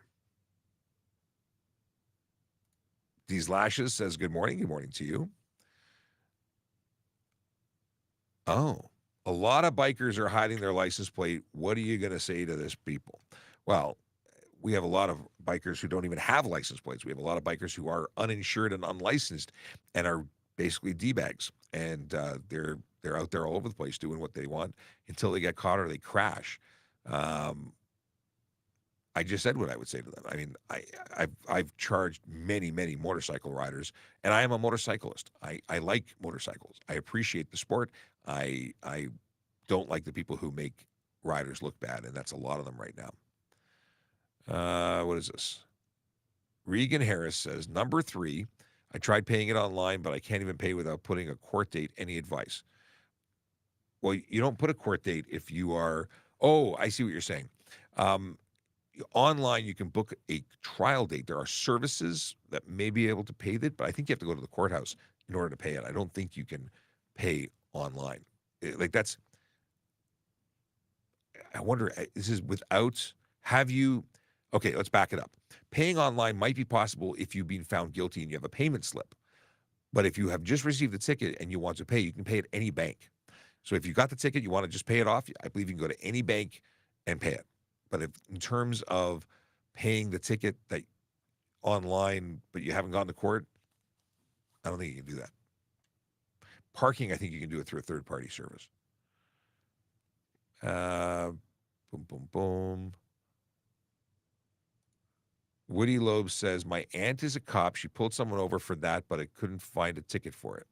These Lashes says, good morning. Good morning to you. Oh, a lot of bikers are hiding their license plate. What are you going to say to this people? Well, we have a lot of bikers who don't even have license plates. We have a lot of bikers who are uninsured and unlicensed and are basically D-bags, and they're out there all over the place doing what they want until they get caught or they crash. I just said what I would say to them. I mean, I've charged many motorcycle riders, and I am a motorcyclist. I like motorcycles. I appreciate the sport. I don't like the people who make riders look bad, and that's a lot of them right now. What is this? Regan Harris says, number 3, I tried paying it online, but I can't even pay without putting a court date. Any advice? Well, you don't put a court date if you are, oh, I see what you're saying. Online, you can book a trial date. There are services that may be able to pay that, but I think you have to go to the courthouse in order to pay it. I don't think you can pay online. Like that's, I wonder, this is without, have you, okay, let's back it up. Paying online might be possible if you've been found guilty and you have a payment slip. But if you have just received the ticket and you want to pay, you can pay at any bank. So if you got the ticket, you want to just pay it off, I believe you can go to any bank and pay it. But if in terms of paying the ticket that online, but you haven't gone to court, I don't think you can do that. Parking, I think you can do it through a third-party service. Boom, boom, boom. Woody Loeb says, my aunt is a cop. She pulled someone over for that, but I couldn't find a ticket for it.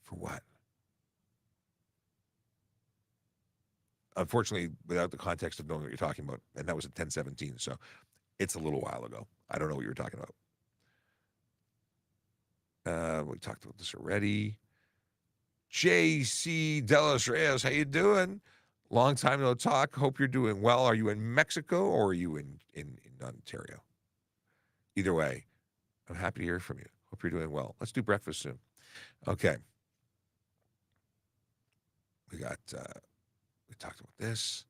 For what? Unfortunately, without the context of knowing what you're talking about, and that was at 10:17, so it's a little while ago. I don't know what you were talking about. We talked about this already. J.C. Delos Reyes, how you doing? Long time no talk. Hope you're doing well. Are you in Mexico or are you in Ontario? Either way, I'm happy to hear from you. Hope you're doing well. Let's do breakfast soon. Okay. We talked about this.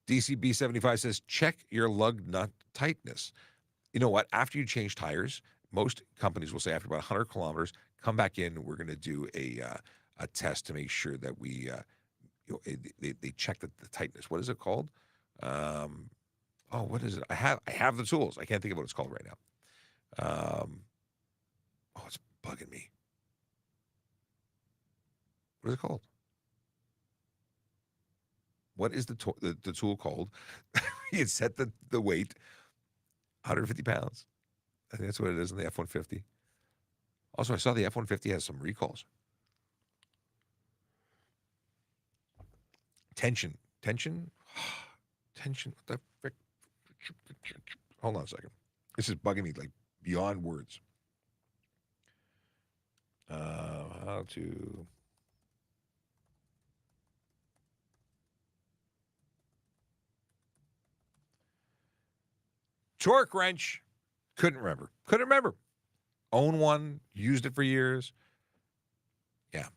DCB75 says, check your lug nut tightness. You know what? After you change tires, most companies will say after about 100 kilometers, come back in. We're going to do a test to make sure that we, they check the tightness. What is it called? What is it? I have the tools. I can't think of what it's called right now. It's bugging me. What is it called? What is the tool called? You set the weight, 150 pounds. I think that's what it is in the F-150. Also, I saw the F-150 has some recalls. Tension. What the frick? Hold on a second. This is bugging me like beyond words. How to... Torque wrench. Couldn't remember. Own one. Used it for years. Yeah.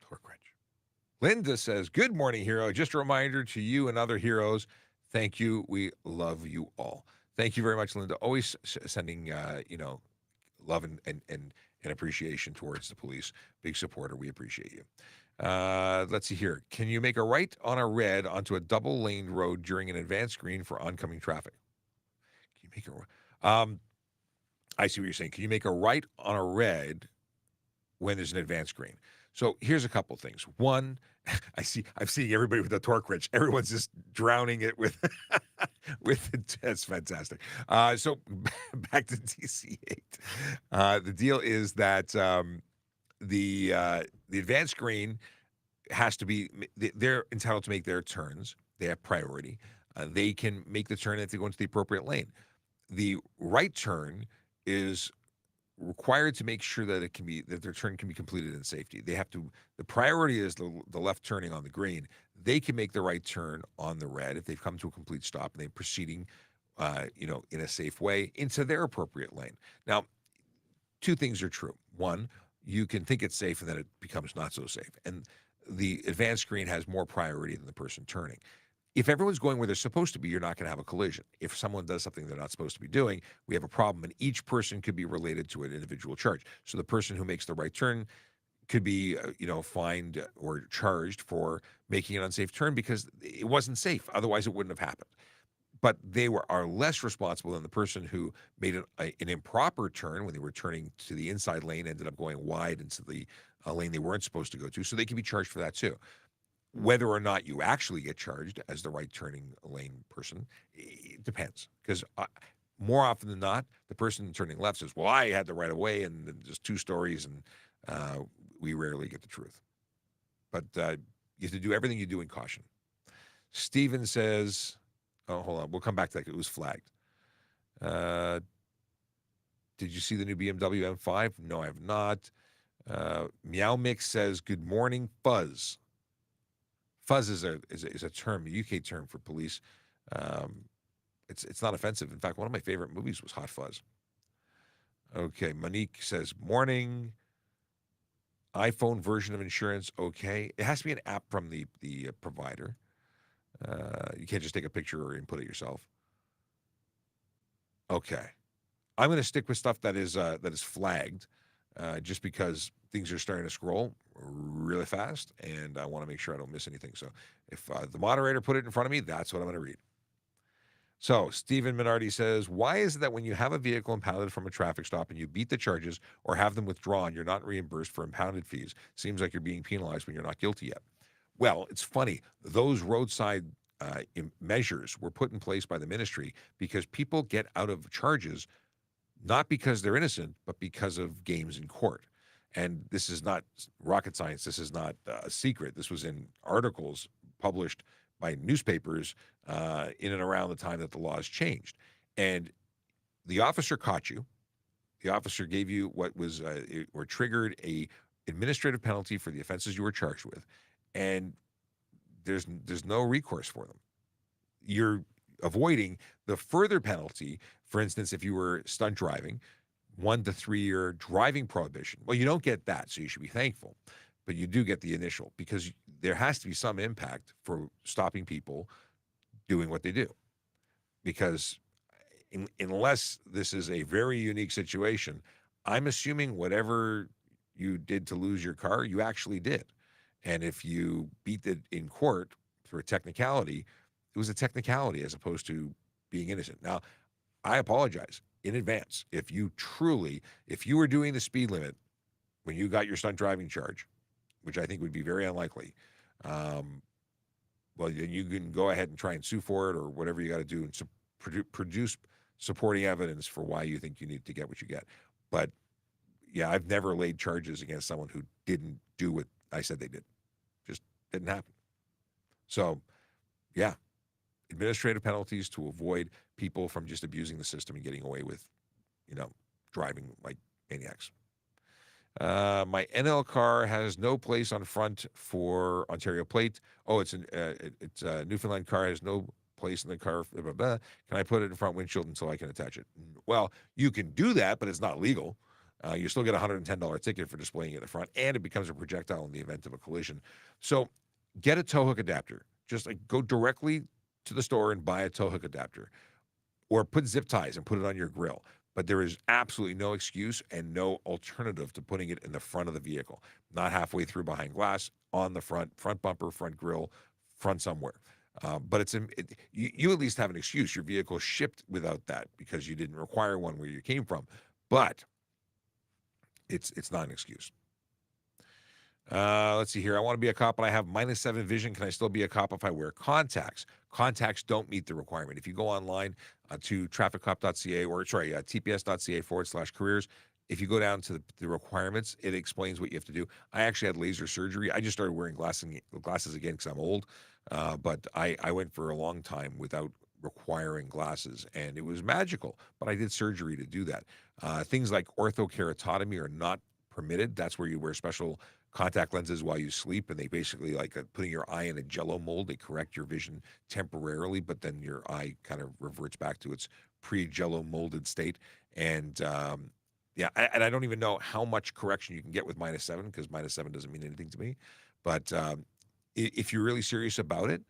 Torque wrench. Linda says, good morning, hero. Just a reminder to you and other heroes. Thank you. We love you all. Thank you very much, Linda. Always sending, love and appreciation towards the police. Big supporter. We appreciate you. Let's see here. Can you make a right on a red onto a double-laned road during an advanced green for oncoming traffic? Can you make a... I see what you're saying. Can you make a right on a red when there's an advanced green? So here's a couple things. One, I'm seeing everybody with a torque wrench. Everyone's just drowning it with it. That's fantastic. So back to DC8. The deal is that the advanced green has to be, they're entitled to make their turns. They have priority. They can make the turn if they go into the appropriate lane. The right turn is required to make sure that their turn can be completed in safety. They have to, the priority is the left turning on the green. They can make the right turn on the red if they've come to a complete stop and they're proceeding, in a safe way into their appropriate lane. Now, two things are true. One, you can think it's safe and then it becomes not so safe. And the advanced screen has more priority than the person turning. If everyone's going where they're supposed to be, you're not going to have a collision. If someone does something they're not supposed to be doing, we have a problem, and each person could be related to an individual charge. So the person who makes the right turn could be, fined or charged for making an unsafe turn because it wasn't safe. Otherwise, it wouldn't have happened. but they are less responsible than the person who made an improper turn when they were turning to the inside lane, ended up going wide into the lane they weren't supposed to go to. So they can be charged for that too. Whether or not you actually get charged as the right turning lane person, it depends. Because more often than not, the person turning left says, well, I had the right of way, and then there's two stories, and we rarely get the truth. But you have to do everything you do in caution. Steven says, oh, hold on. We'll come back to that. It was flagged. Did you see the new BMW M5? No, I have not. Meow Mix says, good morning, Fuzz. Fuzz is a term, a UK term for police. It's not offensive. In fact, one of my favorite movies was Hot Fuzz. Okay, Monique says, morning. iPhone version of insurance, okay. It has to be an app from the provider. You can't just take a picture or input it yourself. Okay. I'm going to stick with stuff that is flagged, just because things are starting to scroll really fast, and I want to make sure I don't miss anything. So if the moderator put it in front of me, that's what I'm going to read. So Stephen Minardi says, why is it that when you have a vehicle impounded from a traffic stop and you beat the charges or have them withdrawn, you're not reimbursed for impounded fees? Seems like you're being penalized when you're not guilty yet. Well, it's funny. Those roadside measures were put in place by the ministry because people get out of charges not because they're innocent, but because of games in court. And this is not rocket science. This is not a secret. This was in articles published by newspapers in and around the time that the laws changed. And the officer caught you. The officer gave you what was or triggered a administrative penalty for the offenses you were charged with, and there's no recourse for them. You're avoiding the further penalty. For instance, if you were stunt driving, 1 to 3 year driving prohibition. Well, you don't get that, so you should be thankful. But you do get the initial, because there has to be some impact for stopping people doing what they do. Because unless this is a very unique situation, I'm assuming whatever you did to lose your car, you actually did. And if you beat it in court for a technicality, it was a technicality as opposed to being innocent. Now, I apologize in advance if you were doing the speed limit when you got your stunt driving charge, which I think would be very unlikely. Well, then you can go ahead and try and sue for it or whatever you got to do and produce supporting evidence for why you think you need to get what you get. But yeah, I've never laid charges against someone who didn't do what I said they did. Just didn't happen. So, yeah, administrative penalties to avoid people from just abusing the system and getting away with, driving like maniacs. My NL car has no place on front for Ontario plate. Oh, it's a Newfoundland car, has no place in the car. Blah, blah, blah. Can I put it in front windshield until I can attach it? Well, you can do that, but it's not legal. You still get a $110 ticket for displaying it in the front, and it becomes a projectile in the event of a collision. So get a tow hook adapter. Just go directly to the store and buy a tow hook adapter, or put zip ties and put it on your grill. But there is absolutely no excuse and no alternative to putting it in the front of the vehicle, not halfway through behind glass, on the front bumper, front grill, front somewhere. But you at least have an excuse. Your vehicle shipped without that because you didn't require one where you came from. But it's not an excuse. Let's see here. I want to be a cop, but I have -7 vision. Can I still be a cop if I wear contacts? Contacts don't meet the requirement. If you go online to TrafficCop.ca TPS.ca/careers, if you go down to the requirements, it explains what you have to do. I actually had laser surgery. I just started wearing glasses again because I'm old. But I went for a long time without requiring glasses, and it was magical. But I did surgery to do that. Things like orthokeratotomy are not permitted. That's where you wear special contact lenses while you sleep, and they basically putting your eye in a jello mold. They correct your vision temporarily, but then your eye kind of reverts back to its pre-jello molded state. And and I don't even know how much correction you can get with -7, because -7 doesn't mean anything to me. But if you're really serious about it,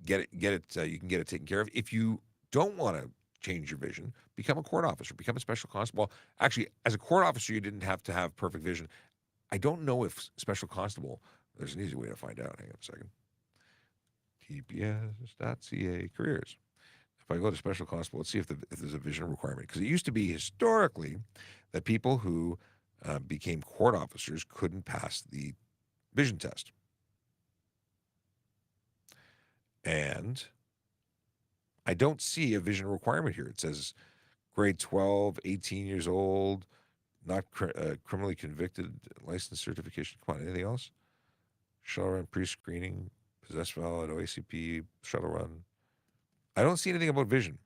get it. You can get it taken care of. If you don't want to change your vision, become a court officer, become a special constable. Actually, as a court officer, you didn't have to have perfect vision. I don't know if special constable, there's an easy way to find out. Hang on a second. TPS.ca careers. If I go to special constable, let's see if there's a vision requirement. Because it used to be historically that people who became court officers couldn't pass the vision test. And I don't see a vision requirement here. It says grade 12, 18 years old, not criminally convicted, license certification. Come on, anything else? Shuttle run, pre-screening, possess valid, OACP, shuttle run. I don't see anything about vision.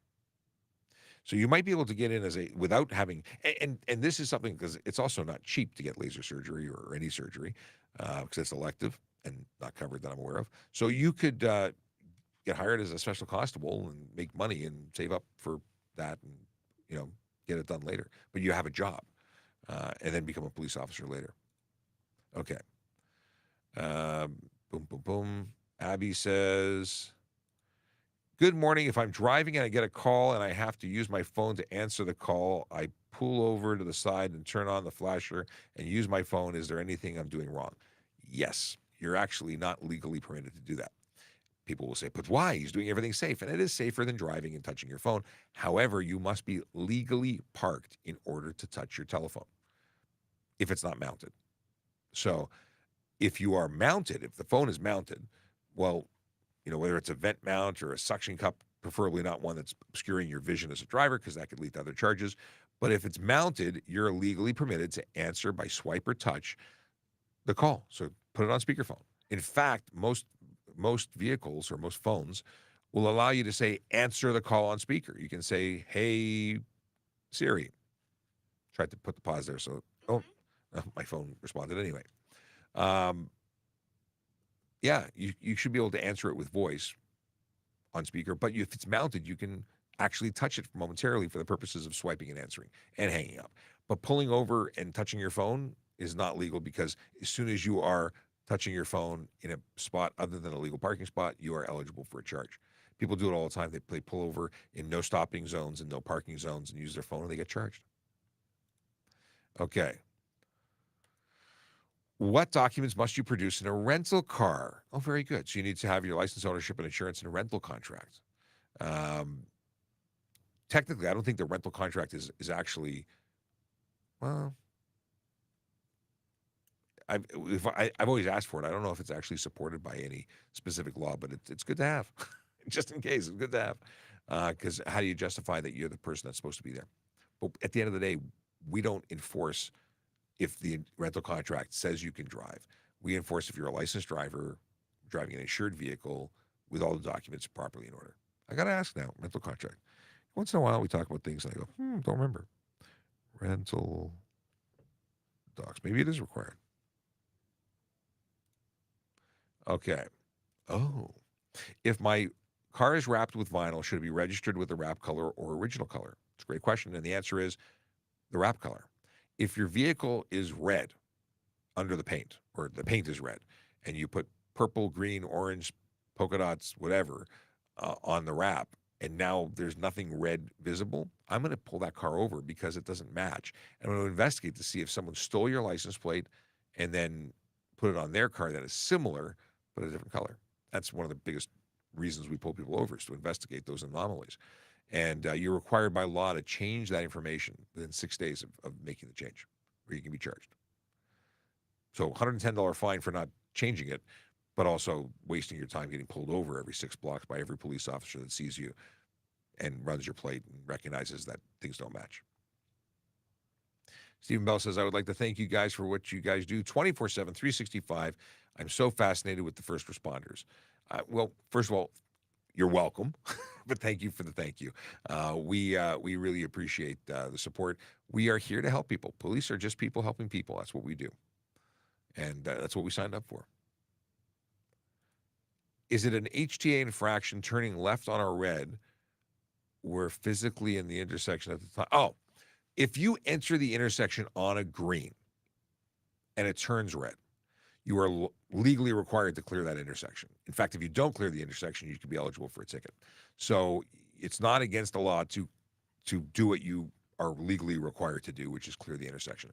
So you might be able to get in as without having, and this is something, because it's also not cheap to get laser surgery or any surgery, because it's elective and not covered that I'm aware of. So you could get hired as a special constable and make money and save up for that and, get it done later. But you have a job and then become a police officer later. Okay. Boom, boom, boom. Abby says, good morning. If I'm driving and I get a call and I have to use my phone to answer the call, I pull over to the side and turn on the flasher and use my phone. Is there anything I'm doing wrong? Yes, you're actually not legally permitted to do that. People will say, but why? He's doing everything safe. And it is safer than driving and touching your phone. However, you must be legally parked in order to touch your telephone if it's not mounted. So if you are mounted, if the phone is mounted, well, whether it's a vent mount or a suction cup, preferably not one that's obscuring your vision as a driver, because that could lead to other charges. But if it's mounted, you're legally permitted to answer by swipe or touch the call. So put it on speakerphone. In fact, most vehicles or most phones will allow you to say, answer the call on speaker. You can say, hey, Siri. Tried to put the pause there. So, my phone responded anyway. Yeah, you should be able to answer it with voice on speaker, but if it's mounted, you can actually touch it momentarily for the purposes of swiping and answering and hanging up. But pulling over and touching your phone is not legal, because as soon as you are touching your phone in a spot other than a legal parking spot, you are eligible for a charge. People do it all the time. They pull over in no stopping zones and no parking zones and use their phone, and they get charged. Okay. What documents must you produce in a rental car? Oh, very good. So you need to have your license, ownership, and insurance and a rental contract. Technically, I don't think the rental contract is actually, well, I've always asked for it. I don't know if it's actually supported by any specific law, but it's good to have. Just in case, it's good to have. Because how do you justify that you're the person that's supposed to be there? But at the end of the day, we don't enforce if the rental contract says you can drive. We enforce if you're a licensed driver, driving an insured vehicle with all the documents properly in order. I got to ask now, rental contract. Once in a while, we talk about things and I go, don't remember. Rental docs. Maybe it is required. Okay. Oh. If my car is wrapped with vinyl, should it be registered with the wrap color or original color? It's a great question. And the answer is the wrap color. If your vehicle is red under the paint, or the paint is red, and you put purple, green, orange, polka dots, whatever, on the wrap, and now there's nothing red visible, I'm going to pull that car over because it doesn't match. And I'm going to investigate to see if someone stole your license plate and then put it on their car that is similar, but a different color. That's one of the biggest reasons we pull people over, is to investigate those anomalies. And you're required by law to change that information within 6 days of making the change, or you can be charged. So $110 fine for not changing it, but also wasting your time getting pulled over every 6 blocks by every police officer that sees you and runs your plate and recognizes that things don't match. Stephen Bell says, I would like to thank you guys for what you guys do 24/7, 365. I'm so fascinated with the first responders. Well, first of all, you're welcome, but thank you for the thank you. We really appreciate the support. We are here to help people. Police are just people helping people. That's what we do. And that's what we signed up for. Is it an HTA infraction turning left on a red? We're physically in the intersection at the time. Oh, if you enter the intersection on a green and it turns red, you are legally required to clear that intersection. In fact, if you don't clear the intersection, you could be eligible for a ticket. So it's not against the law to do what you are legally required to do, which is clear the intersection.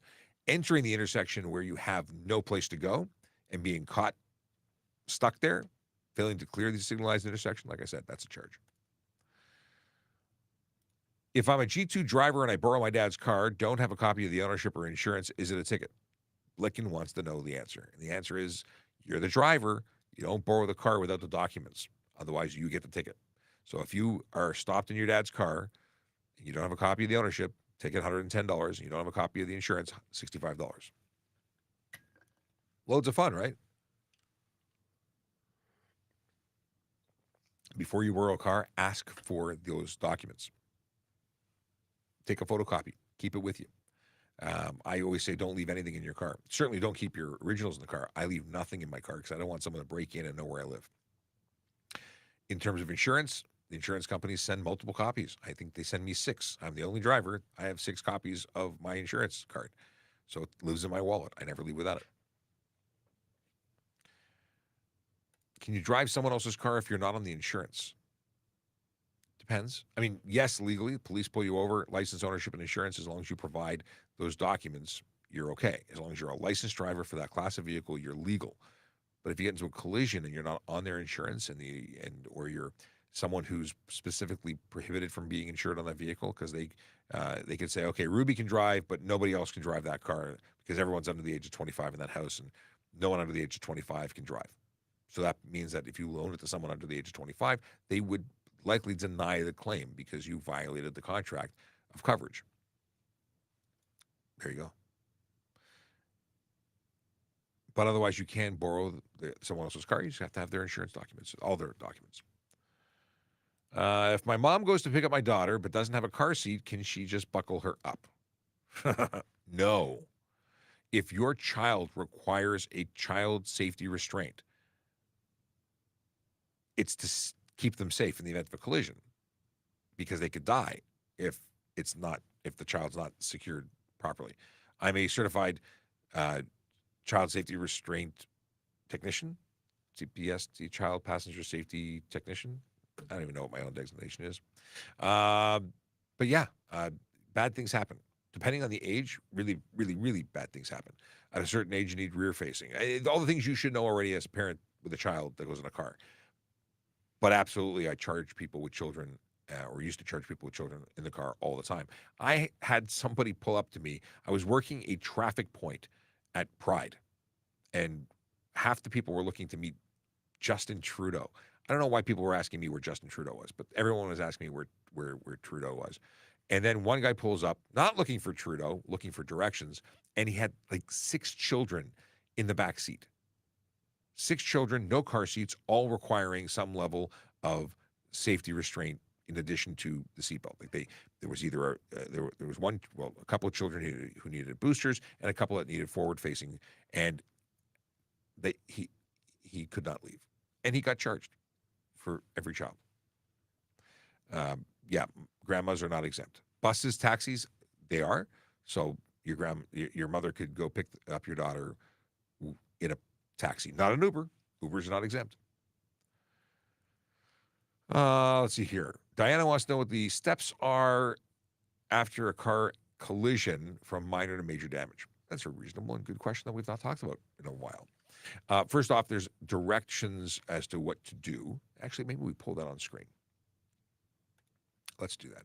Entering the intersection where you have no place to go and being caught stuck there, failing to clear the signalized intersection, like I said, that's a charge. If I'm a G2 driver and I borrow my dad's car, don't have a copy of the ownership or insurance, is it a ticket? Blicken wants to know the answer. And the answer is, you're the driver. You don't borrow the car without the documents. Otherwise, you get the ticket. So if you are stopped in your dad's car, you don't have a copy of the ownership, ticket $110, and you don't have a copy of the insurance, $65. Loads of fun, right? Before you borrow a car, ask for those documents. Take a photocopy. Keep it with you. I always say don't leave anything in your car. Certainly don't keep your originals in the car. I leave nothing in my car because I don't want someone to break in and know where I live. In terms of insurance, the insurance companies send multiple copies. I think they send me 6. I'm the only driver. I have 6 copies of my insurance card. So it lives in my wallet. I never leave without it. Can you drive someone else's car if you're not on the insurance? Depends. I mean, yes, legally, police pull you over, license, ownership, and insurance. As long as you provide those documents, you're okay. As long as you're a licensed driver for that class of vehicle, you're legal. But if you get into a collision and you're not on their insurance or you're someone who's specifically prohibited from being insured on that vehicle because they can say, okay, Ruby can drive, but nobody else can drive that car because everyone's under the age of 25 in that house and no one under the age of 25 can drive. So that means that if you loan it to someone under the age of 25, they would likely deny the claim because you violated the contract of coverage. There you go. But otherwise, you can borrow someone else's car. You just have to have their insurance documents, all their documents. If my mom goes to pick up my daughter but doesn't have a car seat, can she just buckle her up? No. If your child requires a child safety restraint, it's to keep them safe in the event of a collision because they could die if the child's not secured properly. I'm a certified child safety restraint technician, CPS, child passenger safety technician. I don't even know what my own designation is. But yeah, bad things happen. Depending on the age, really, really, really bad things happen. At a certain age, you need rear facing. All the things you should know already as a parent with a child that goes in a car. But absolutely, I charge people with children or used to charge people with children in the car all the time. I had somebody pull up to me. I was working a traffic point at Pride, and half the people were looking to meet Justin Trudeau. I don't know why people were asking me where Justin Trudeau was, but everyone was asking me where Trudeau was. And then one guy pulls up, not looking for Trudeau, looking for directions, and he had like 6 children in the back seat. 6 children, no car seats, all requiring some level of safety restraint in addition to the seatbelt. Like there was either there was a couple of children who needed boosters and a couple that needed forward facing, and he could not leave, and he got charged for every child. Yeah, grandmas are not exempt. Buses, taxis, they are. So your mother could go pick up your daughter in a taxi, not an Uber. Uber's not exempt. Let's see here. Diana wants to know what the steps are after a car collision from minor to major damage. That's a reasonable and good question that we've not talked about in a while. First off, there's directions as to what to do. Actually, maybe we pull that on screen. Let's do that.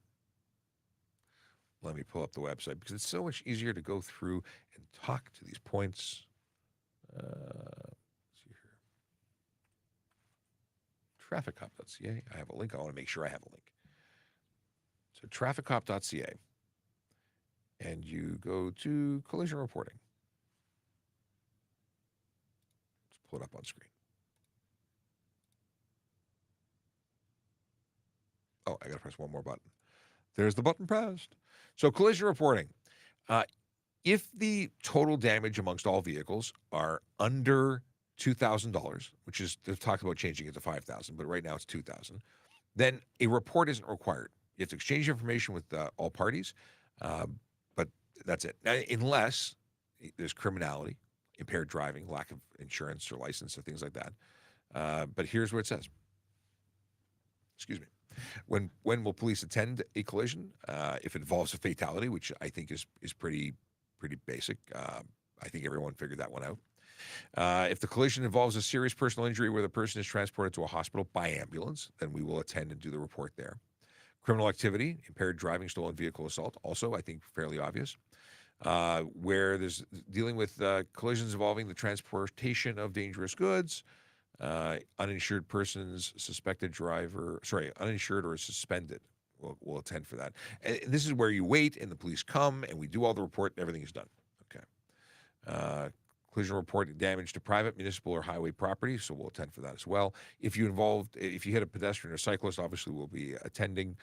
Let me pull up the website because it's so much easier to go through and talk to these points. Let's see here. TrafficCop.ca. I have a link. I want to make sure I have a link. So TrafficCop.ca. And you go to collision reporting. Let's pull it up on screen. Oh, I got to press one more button. There's the button pressed. So collision reporting. If the total damage amongst all vehicles are under $2,000, which is, they've talked about changing it to $5,000, but right now it's $2,000, then a report isn't required. You have to exchange information with all parties, but that's it. Now, unless there's criminality, impaired driving, lack of insurance or license or things like that. But here's what it says. Excuse me. When will police attend a collision? If it involves a fatality, which I think is pretty basic. I think everyone figured that one out. If the collision involves a serious personal injury where the person is transported to a hospital by ambulance, then we will attend and do the report there. Criminal activity, impaired driving, stolen vehicle assault, also, I think, fairly obvious. Where there's dealing with collisions involving the transportation of dangerous goods, uninsured persons, uninsured or suspended. We'll attend for that. And this is where you wait and the police come and we do all the report and everything is done. Okay. Collision report damage to private, municipal, or highway property, so we'll attend for that as well. If you hit a pedestrian or cyclist, obviously we'll be attending,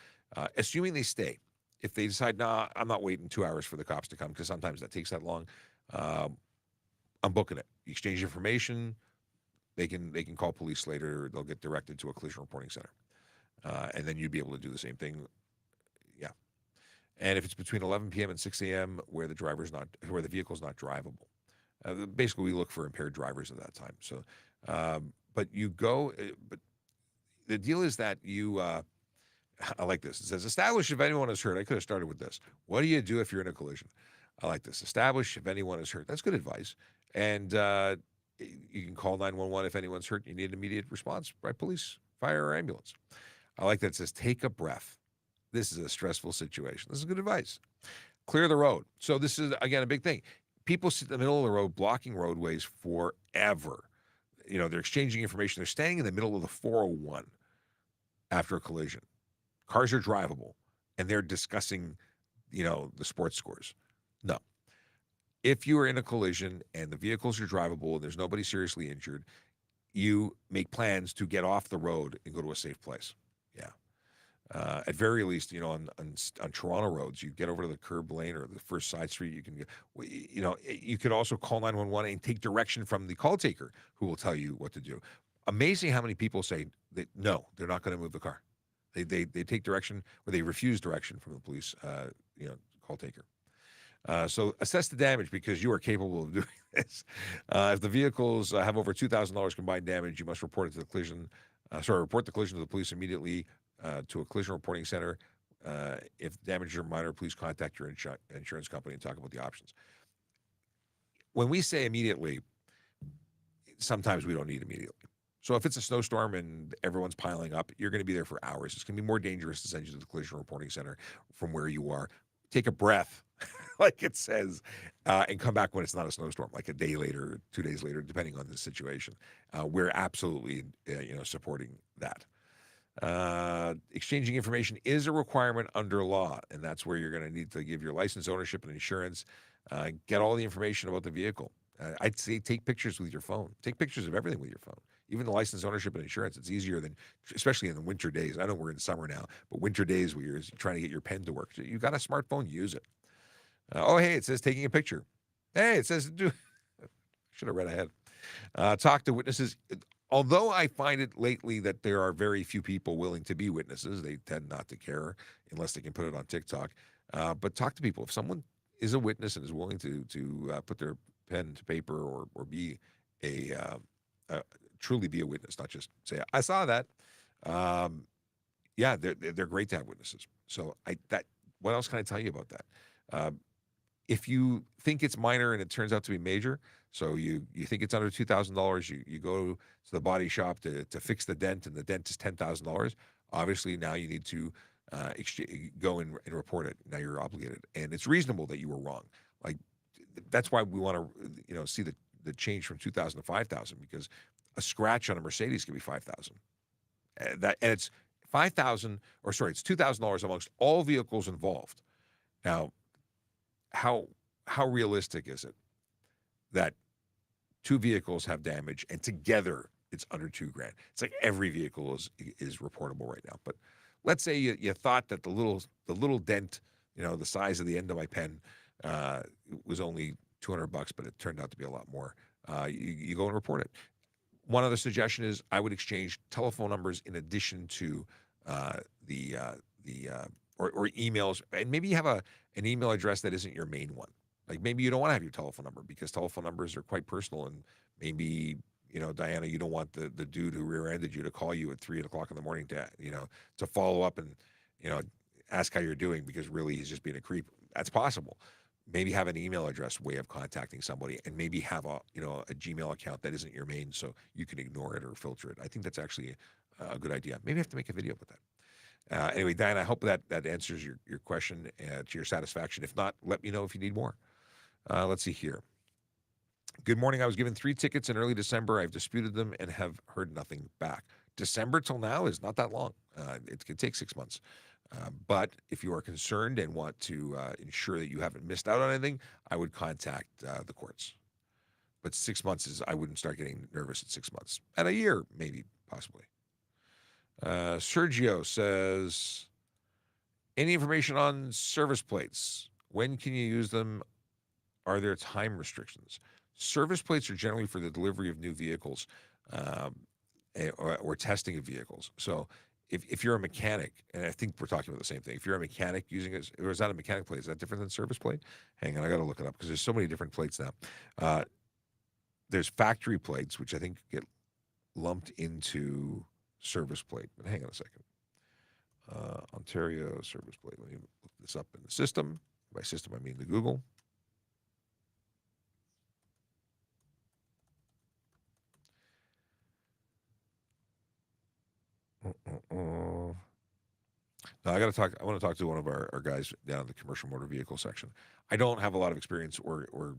assuming they stay. If they decide, nah, I'm not waiting 2 hours for the cops to come, because sometimes that takes that long, I'm booking it. You exchange information, they can call police later, or they'll get directed to a collision reporting center. And then you'd be able to do the same thing. Yeah. And if it's between 11 p.m. and 6 a.m. where the vehicle's not drivable. Basically, we look for impaired drivers at that time. So, but the deal is that you, I like this. It says, establish if anyone is hurt. I could have started with this. What do you do if you're in a collision? I like this. Establish if anyone is hurt. That's good advice. And you can call 911 if anyone's hurt. You need an immediate response by police, fire, or ambulance. I like that. It says, take a breath. This is a stressful situation. This is good advice. Clear the road. So this is, again, a big thing. People sit in the middle of the road blocking roadways forever. They're exchanging information. They're standing in the middle of the 401 after a collision. Cars are drivable, and they're discussing, the sports scores. No. If you are in a collision and the vehicles are drivable and there's nobody seriously injured, you make plans to get off the road and go to a safe place. Yeah. At very least, on Toronto roads, you get over to the curb lane or the first side street. You could also call 911 and take direction from the call taker, who will tell you what to do. Amazing how many people say that no, they're not going to move the car. They take direction, or they refuse direction from the police, call taker. So assess the damage, because you are capable of doing this. If the vehicles have over $2,000 combined damage, you must report it to the collision. Report the collision to the police immediately. To a collision reporting center. If damage are minor, please contact your insurance company and talk about the options. When we say immediately, sometimes we don't need immediately. So if it's a snowstorm and everyone's piling up, you're going to be there for hours. It's going to be more dangerous to send you to the collision reporting center from where you are. Take a breath, like it says, and come back when it's not a snowstorm, like a day later, 2 days later, depending on the situation. We're absolutely, supporting that. Exchanging information is a requirement under law, and that's where you're going to need to give your license, ownership, and insurance. Get all the information about the vehicle. I'd say take pictures with your phone. Take pictures of everything with your phone. Even the license, ownership, and insurance. It's easier than, especially in the winter days. I know we're in summer now, but winter days where you're trying to get your pen to work. So you got a smartphone, use it. Hey, it says taking a picture. Hey, it says do. Should have read ahead. Talk to witnesses. Although I find it lately that there are very few people willing to be witnesses, they tend not to care unless they can put it on TikTok. But talk to people. If someone is a witness and is willing to put their pen to paper or be truly be a witness, not just say I saw that. They're great to have witnesses. So what else can I tell you about that? If you think it's minor and it turns out to be major, so you think it's under $2,000, you go to the body shop to fix the dent, and the dent is $10,000. Obviously, now you need to go and report it. Now you're obligated, and it's reasonable that you were wrong. Like that's why we want to see the change from 2,000 to 5,000, because a scratch on a Mercedes can be 5,000. And it's 5,000, or sorry, it's $2,000 amongst all vehicles involved. Now, how realistic is it that two vehicles have damage and together it's under $2,000? It's like every vehicle is reportable right now. But let's say you thought that the little dent, the size of the end of my pen, was only $200, but it turned out to be a lot more. You go and report it. One other suggestion is I would exchange telephone numbers in addition to or emails, and maybe you have an email address that isn't your main one. Like maybe you don't want to have your telephone number because telephone numbers are quite personal, and maybe Diana, you don't want the dude who rear-ended you to call you at 3:00 in the morning to follow up and ask how you're doing, because really he's just being a creep. That's possible. Maybe have an email address way of contacting somebody, and maybe have a Gmail account that isn't your main, so you can ignore it or filter it. I think that's actually a good idea. Maybe I have to make a video about that. Anyway, Diana, I hope that answers your question to your satisfaction. If not, let me know if you need more. Let's see here. Good morning. I was given 3 tickets in early December. I've disputed them and have heard nothing back. December till now is not that long. It could take 6 months. But if you are concerned and want to ensure that you haven't missed out on anything, I would contact the courts. But 6 months is, I wouldn't start getting nervous at 6 months. At a year, maybe, possibly. Sergio says, any information on service plates? When can you use them? Are there time restrictions? Service plates are generally for the delivery of new vehicles or testing of vehicles. So if you're a mechanic, and I think we're talking about the same thing, if you're a mechanic using it, or is that a mechanic plate? Is that different than service plate? Hang on, I got to look it up because there's so many different plates now. There's factory plates, which I think get lumped into service plate. But hang on a second. Ontario service plate. Let me look this up in the system. By system, I mean the Google. Now I want to talk to one of our guys down in the commercial motor vehicle section. I don't have a lot of experience or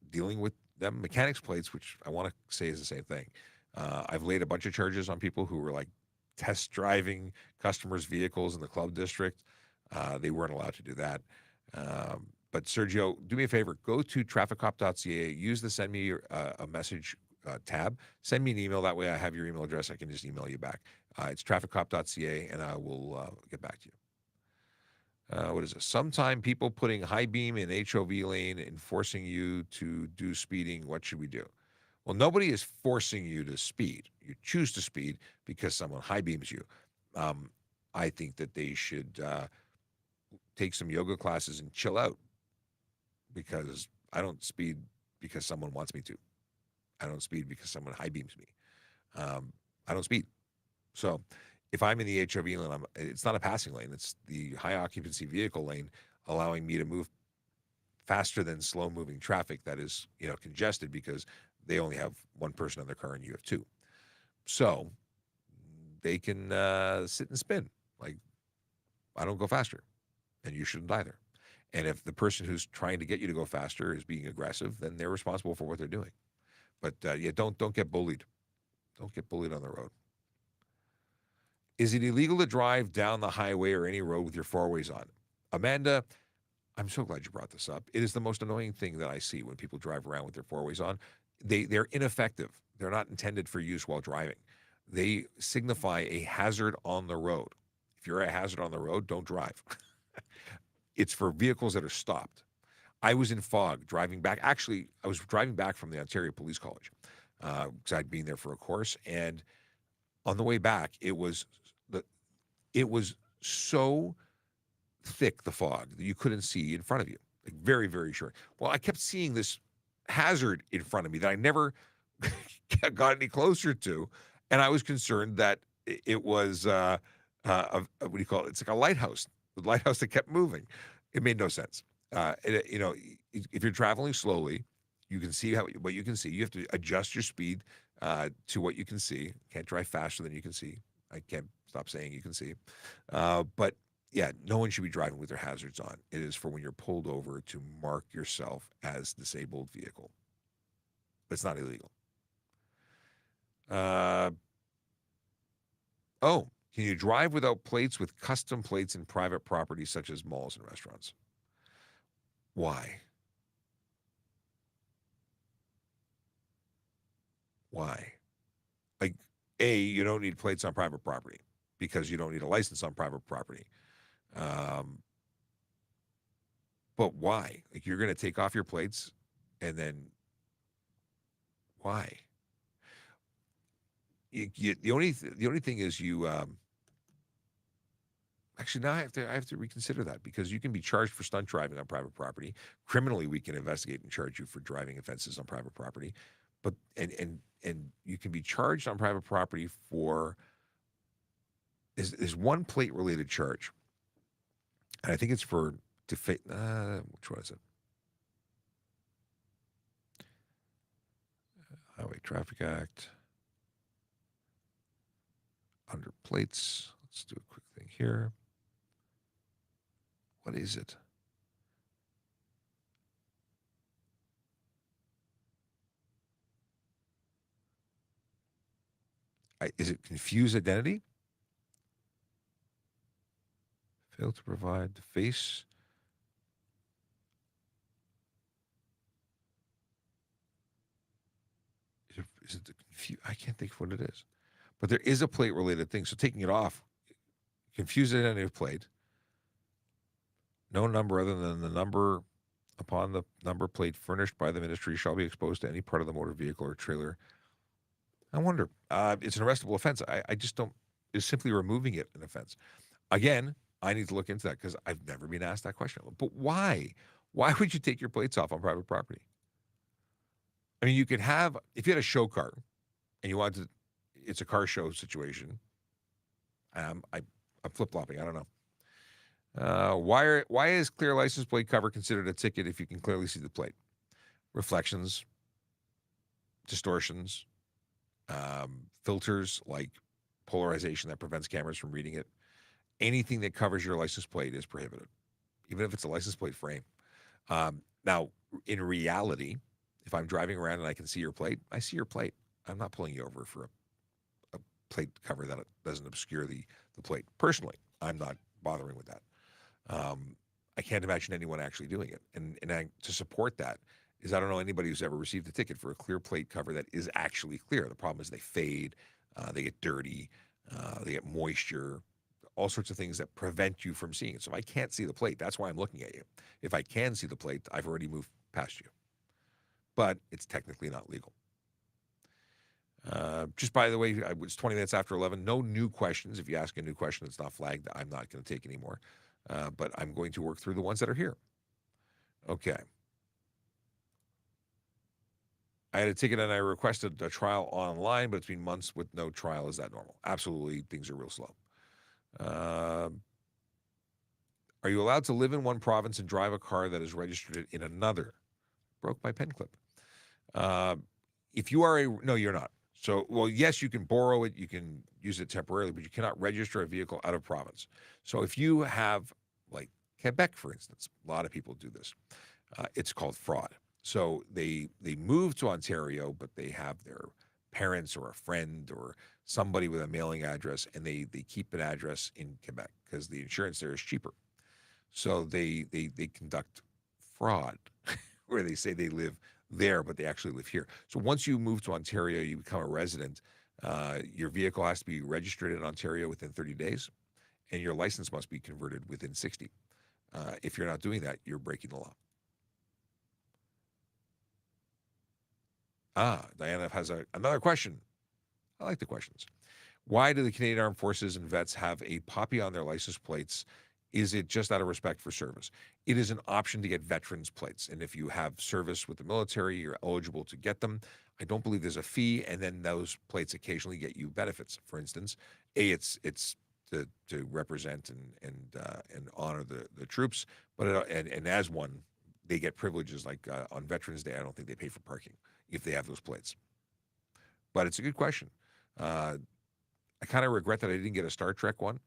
dealing with them. Mechanics plates, which I want to say is the same thing. I've laid a bunch of charges on people who were like test driving customers' vehicles in the club district. They weren't allowed to do that. But Sergio, do me a favor. Go to TrafficCop.ca. Use the send me a message tab. Send me an email. That way I have your email address. I can just email you back. It's TrafficCop.ca, and I will get back to you. What is this? Sometime people putting high beam in HOV lane and forcing you to do speeding. What should we do? Well, nobody is forcing you to speed. You choose to speed because someone high beams you. I think that they should take some yoga classes and chill out, because I don't speed because someone wants me to. I don't speed because someone high beams me. I don't speed. So if I'm in the HOV lane, it's not a passing lane. It's the high occupancy vehicle lane, allowing me to move faster than slow moving traffic that is, congested because they only have one person in their car and you have 2. So they can sit and spin. Like, I don't go faster, and you shouldn't either. And if the person who's trying to get you to go faster is being aggressive, then they're responsible for what they're doing. But don't get bullied. Don't get bullied on the road. Is it illegal to drive down the highway or any road with your 4-ways on? Amanda, I'm so glad you brought this up. It is the most annoying thing that I see when people drive around with their 4-ways on. They're ineffective. They're not intended for use while driving. They signify a hazard on the road. If you're a hazard on the road, don't drive. It's for vehicles that are stopped. I was in fog driving back. Actually, I was driving back from the Ontario Police College because I'd been there for a course. And on the way back, it was so thick, the fog, that you couldn't see in front of you, like very, very short. Well, I kept seeing this hazard in front of me that I never got any closer to, and I was concerned that it was what do you call it? It's like a lighthouse, the lighthouse that kept moving. It made no sense. If you're traveling slowly, you can see what you can see. You have to adjust your speed to what you can see. Can't drive faster than you can see. I can't stop saying you can see. But yeah, no one should be driving with their hazards on. It is for when you're pulled over to mark yourself as disabled vehicle. It's not illegal. Can you drive without plates with custom plates in private property such as malls and restaurants? Why? Why? Like, you don't need plates on private property because you don't need a license on private property. But why? Like, you're going to take off your plates and then why? The only thing is you actually, now I have to reconsider that, because you can be charged for stunt driving on private property. Criminally, we can investigate and charge you for driving offenses on private property. But and you can be charged on private property for there's one plate related charge, and I think it's for which one is it? Highway Traffic Act. Under plates, let's do a quick thing here. What is it? Is it confused identity? Fail to provide the face. Is it the I can't think of what it is. But there is a plate-related thing. So taking it off, confused identity of plate. No number other than the number upon the number plate furnished by the ministry shall be exposed to any part of the motor vehicle or trailer. I wonder. It's an arrestable offense. I just don't. Is simply removing it an offense? Again, I need to look into that because I've never been asked that question. But why? Why would you take your plates off on private property? I mean, you could have, if you had a show car and you wanted to, it's a car show situation. I'm flip-flopping. I don't know. Why is clear license plate cover considered a ticket if you can clearly see the plate? Reflections, distortions, filters like polarization that prevents cameras from reading it. Anything that covers your license plate is prohibited, even if it's a license plate frame. Now, in reality, if I'm driving around and I can see your plate, I see your plate. I'm not pulling you over for a plate cover that doesn't obscure the plate. Personally, I'm not bothering with that. I can't imagine anyone actually doing it. And to support that is I don't know anybody who's ever received a ticket for a clear plate cover that is actually clear. The problem is they fade, they get dirty, they get moisture, all sorts of things that prevent you from seeing it. So if I can't see the plate, that's why I'm looking at you. If I can see the plate, I've already moved past you. But it's technically not legal. Just by the way, it's 20 minutes after 11. No new questions. If you ask a new question that's not flagged, I'm not going to take anymore. But I'm going to work through the ones that are here. Okay. I had a ticket and I requested a trial online, but it's been months with no trial. Is that normal? Absolutely. Things are real slow. Are you allowed to live in one province and drive a car that is registered in another? Broke my pen clip. If you are no, you're not. So, well, yes, you can borrow it, you can use it temporarily, but you cannot register a vehicle out of province. So if you have, like Quebec, for instance, a lot of people do this. It's called fraud. So they move to Ontario, but they have their parents or a friend or somebody with a mailing address, and they keep an address in Quebec because the insurance there is cheaper. So they conduct fraud where they say they live there, but they actually live here. So once you move to Ontario, you become a resident. Your vehicle has to be registered in Ontario within 30 days, and your license must be converted within 60. If you're not doing that, you're breaking the law. Diana has another question. I like the questions. Why do the Canadian Armed Forces and vets have a poppy on their license plates? Is it just out of respect for service? It is an option to get veterans plates. And if you have service with the military, you're eligible to get them. I don't believe there's a fee, and then those plates occasionally get you benefits. For instance, it's to represent and honor the troops, but and as one, they get privileges like on Veterans Day. I don't think they pay for parking if they have those plates. But it's a good question. I kind of regret that I didn't get a Star Trek one.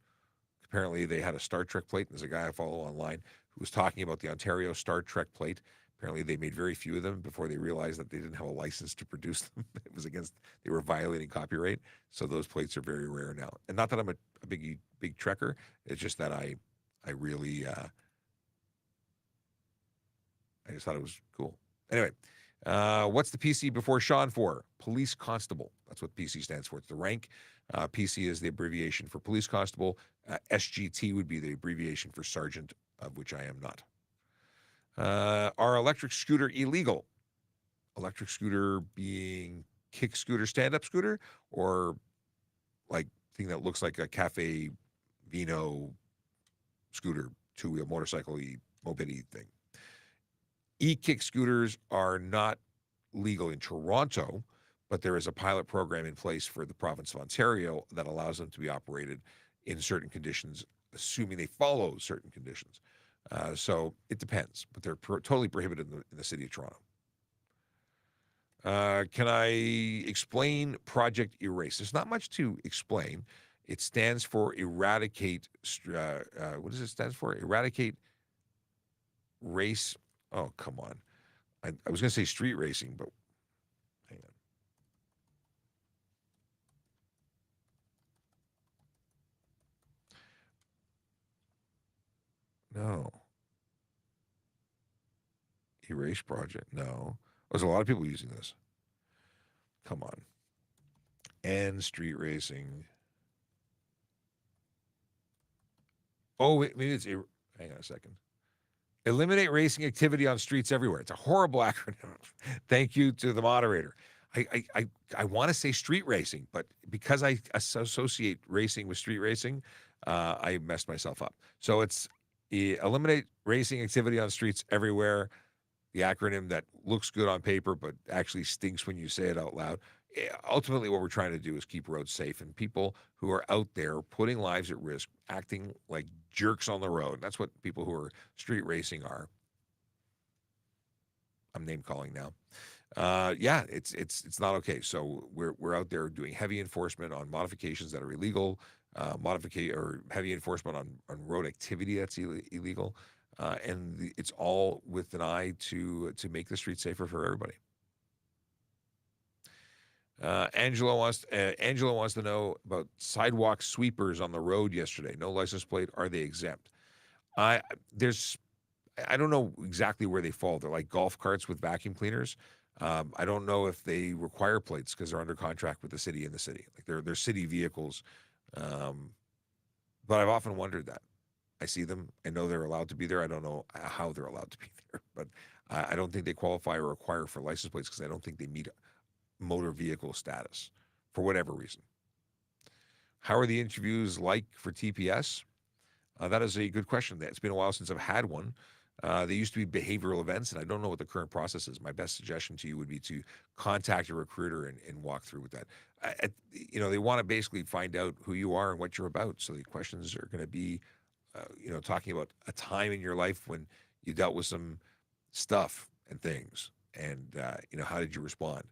Apparently, they had a Star Trek plate. There's a guy I follow online who was talking about the Ontario Star Trek plate. Apparently, they made very few of them before they realized that they didn't have a license to produce them. It was they were violating copyright. So those plates are very rare now. And not that I'm a big Trekker. It's just that I really, I just thought it was cool. Anyway, what's the PC before Sean for? Police Constable. That's what PC stands for. It's the rank. PC is the abbreviation for Police Constable. SGT would be the abbreviation for Sergeant, of which I am not. Are electric scooter illegal? Electric scooter being kick scooter, stand-up scooter, or like thing that looks like a Cafe Vino scooter, two-wheel motorcycle-y, moped-y thing. E-kick scooters are not legal in Toronto, but there is a pilot program in place for the province of Ontario that allows them to be operated in certain conditions, assuming they follow certain conditions. So it depends, but they're totally prohibited in the city of Toronto. Can I explain Project Erase? There's not much to explain. It stands for eradicate. What does it stand for? Eradicate race. Oh, come on. I was going to say street racing, but hang on. No. Erase project. No. There's a lot of people using this. Come on. And street racing. Oh, wait, maybe it's hang on a second. Eliminate racing activity on streets everywhere. It's a horrible acronym. Thank you to the moderator. I want to say street racing, but because I associate racing with street racing, I messed myself up. So it's eliminate racing activity on streets everywhere. The acronym that looks good on paper, but actually stinks when you say it out loud. Ultimately, what we're trying to do is keep roads safe, and people who are out there putting lives at risk, acting like jerks on the road. That's what people who are street racing are. I'm name calling now. Yeah, it's not okay. So we're out there doing heavy enforcement on modifications that are illegal, or heavy enforcement on road activity that's illegal, and it's all with an eye to make the streets safer for everybody. Angela wants to know about sidewalk sweepers on the road yesterday. No license plate. Are they exempt? I don't know exactly where they fall. They're like golf carts with vacuum cleaners. I don't know if they require plates because they're under contract with the city in the city. Like they're city vehicles. But I've often wondered that. I see them. I know they're allowed to be there. I don't know how they're allowed to be there, but I don't think they qualify or require for license plates because I don't think they meet motor vehicle status for whatever reason. How are the interviews like for TPS? That is a good question. It's been a while since I've had one. They used to be behavioral events, and I don't know what the current process is. My best suggestion to you would be to contact a recruiter and walk through with that. They want to basically find out who you are and what you're about. So the questions are going to be, talking about a time in your life when you dealt with some stuff and things, and how did you respond?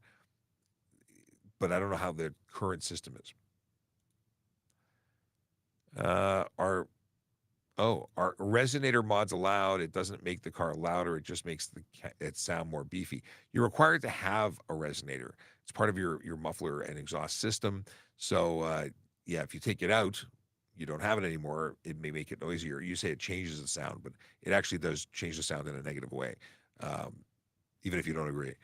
But I don't know how the current system is. Are resonator mods allowed? It doesn't make the car louder. It just makes it sound more beefy. You're required to have a resonator. It's part of your muffler and exhaust system. So if you take it out, you don't have it anymore. It may make it noisier. You say it changes the sound, but it actually does change the sound in a negative way, even if you don't agree.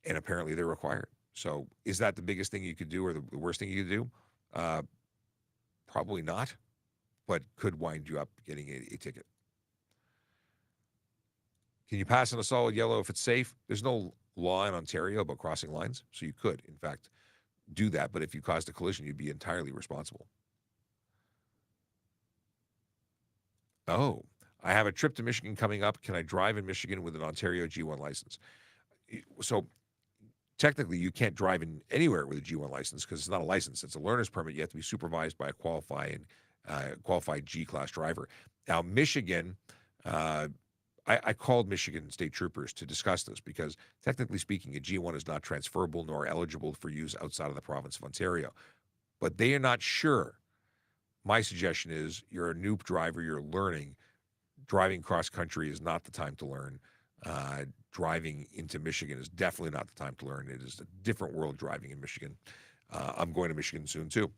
And apparently they're required. So is that the biggest thing you could do or the worst thing you could do? Probably not, but could wind you up getting a ticket. Can you pass on a solid yellow if it's safe? There's no law in Ontario about crossing lines, so you could, in fact, do that. But if you caused a collision, you'd be entirely responsible. Oh, I have a trip to Michigan coming up. Can I drive in Michigan with an Ontario G1 license? So technically, you can't drive in anywhere with a G1 license because it's not a license. It's a learner's permit. You have to be supervised by a qualified G-class driver. Now, Michigan, I called Michigan state troopers to discuss this because technically speaking, a G1 is not transferable nor eligible for use outside of the province of Ontario. But they are not sure. My suggestion is you're a noob driver, you're learning. Driving cross-country is not the time to learn. Driving into Michigan is definitely not the time to learn. It is a different world driving in Michigan. I'm going to Michigan soon too.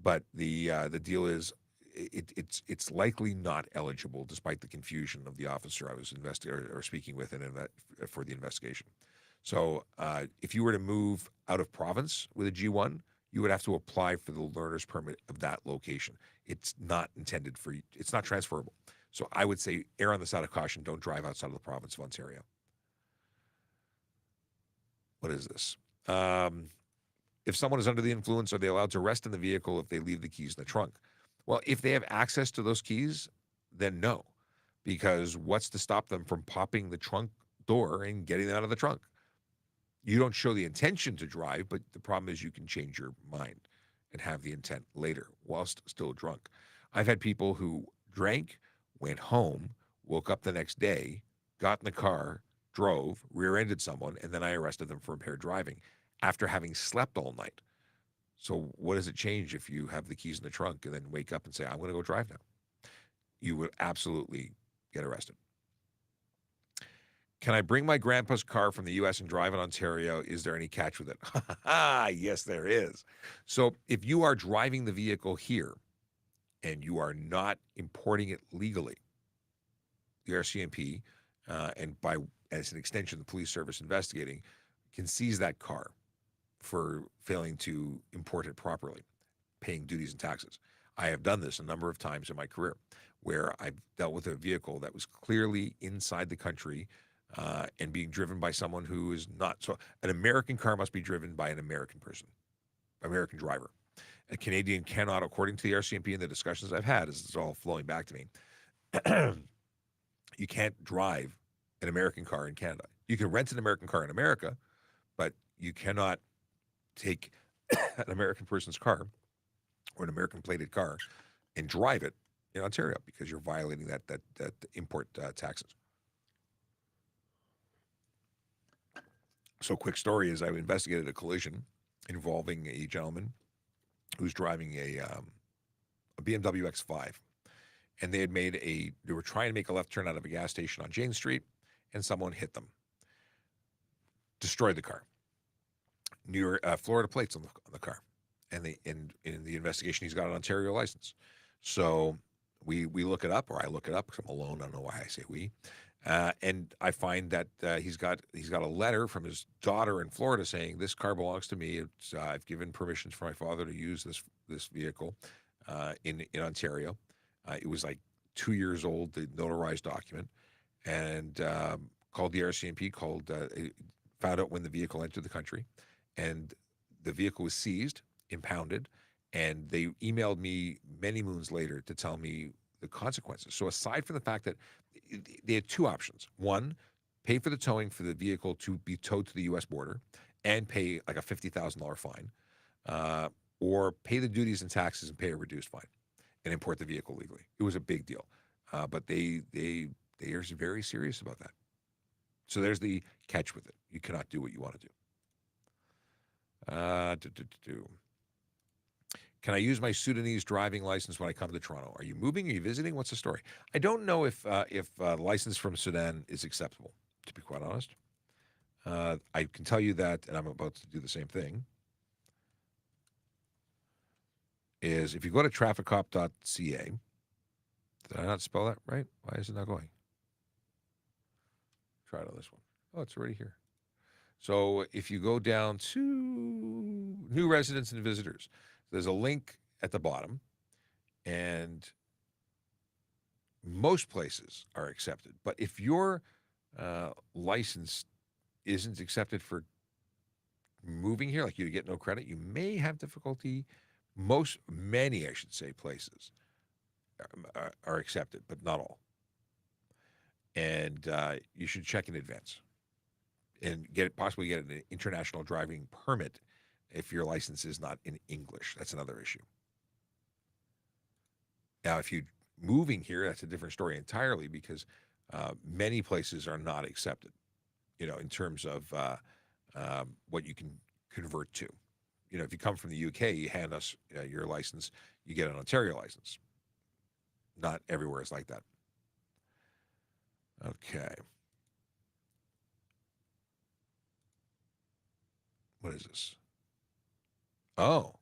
But the deal is it's likely not eligible, despite the confusion of the officer I was speaking with for the investigation. So if you were to move out of province with a G1, you would have to apply for the learner's permit of that location. It's not intended for you. It's not transferable. So I would say err on the side of caution. Don't drive outside of the province of Ontario. What is this? If someone is under the influence, are they allowed to rest in the vehicle if they leave the keys in the trunk? Well, if they have access to those keys, then no, because what's to stop them from popping the trunk door and getting out of the trunk? You don't show the intention to drive, but the problem is you can change your mind and have the intent later whilst still drunk. I've had people who drank, went home, woke up the next day, got in the car, drove, rear-ended someone, and then I arrested them for impaired driving after having slept all night. So what does it change if you have the keys in the trunk and then wake up and say, I'm going to go drive now? You would absolutely get arrested. Can I bring my grandpa's car from the U.S. and drive in Ontario? Is there any catch with it? Yes, there is. So if you are driving the vehicle here and you are not importing it legally, the RCMP, and by as an extension, the police service investigating, can seize that car for failing to import it properly, paying duties and taxes. I have done this a number of times in my career where I've dealt with a vehicle that was clearly inside the country and being driven by someone who is not. So an American car must be driven by an American person, American driver. A Canadian cannot, according to the RCMP and the discussions I've had, as it's all flowing back to me, you can't drive an American car in Canada. You can rent an American car in America, but you cannot take an American person's car or an American plated car and drive it in Ontario because you're violating that import taxes. So, quick story is I investigated a collision involving a gentleman who's driving a BMW X5, and they were trying to make a left turn out of a gas station on Jane Street, and someone hit them, destroyed the car. Florida plates on the car, and in the investigation, he's got an Ontario license. So we look it up, or I look it up because I'm alone. I don't know why I say we. And I find that he's got a letter from his daughter in Florida saying this car belongs to me. I've given permissions for my father to use this vehicle in Ontario. It was like 2 years old, the notarized document, and called the RCMP. Found out when the vehicle entered the country, and the vehicle was seized, impounded, and they emailed me many moons later to tell me the consequences. So aside from the fact that they had two options. One, pay for the towing for the vehicle to be towed to the U.S. border and pay like a $50,000 fine, or pay the duties and taxes and pay a reduced fine and import the vehicle legally. It was a big deal. But they are very serious about that. So there's the catch with it. You cannot do what you want to do. Can I use my Sudanese driving license when I come to Toronto? Are you moving? Are you visiting? What's the story? I don't know if license from Sudan is acceptable, to be quite honest. I can tell you that, and I'm about to do the same thing, is if you go to TrafficCop.ca, did I not spell that right? Why is it not going? Try it on this one. Oh, it's already here. So if you go down to new residents and visitors, there's a link at the bottom, and most places are accepted. But if your license isn't accepted for moving here, like you get no credit, you may have difficulty. Many, I should say, places are accepted, but not all. And you should check in advance and possibly get an international driving permit if your license is not in English. That's another issue. Now, if you're moving here, that's a different story entirely, because many places are not accepted, in terms of what you can convert to. If you come from the UK, you hand us your license, you get an Ontario license. Not everywhere is like that. Okay. What is this? Oh,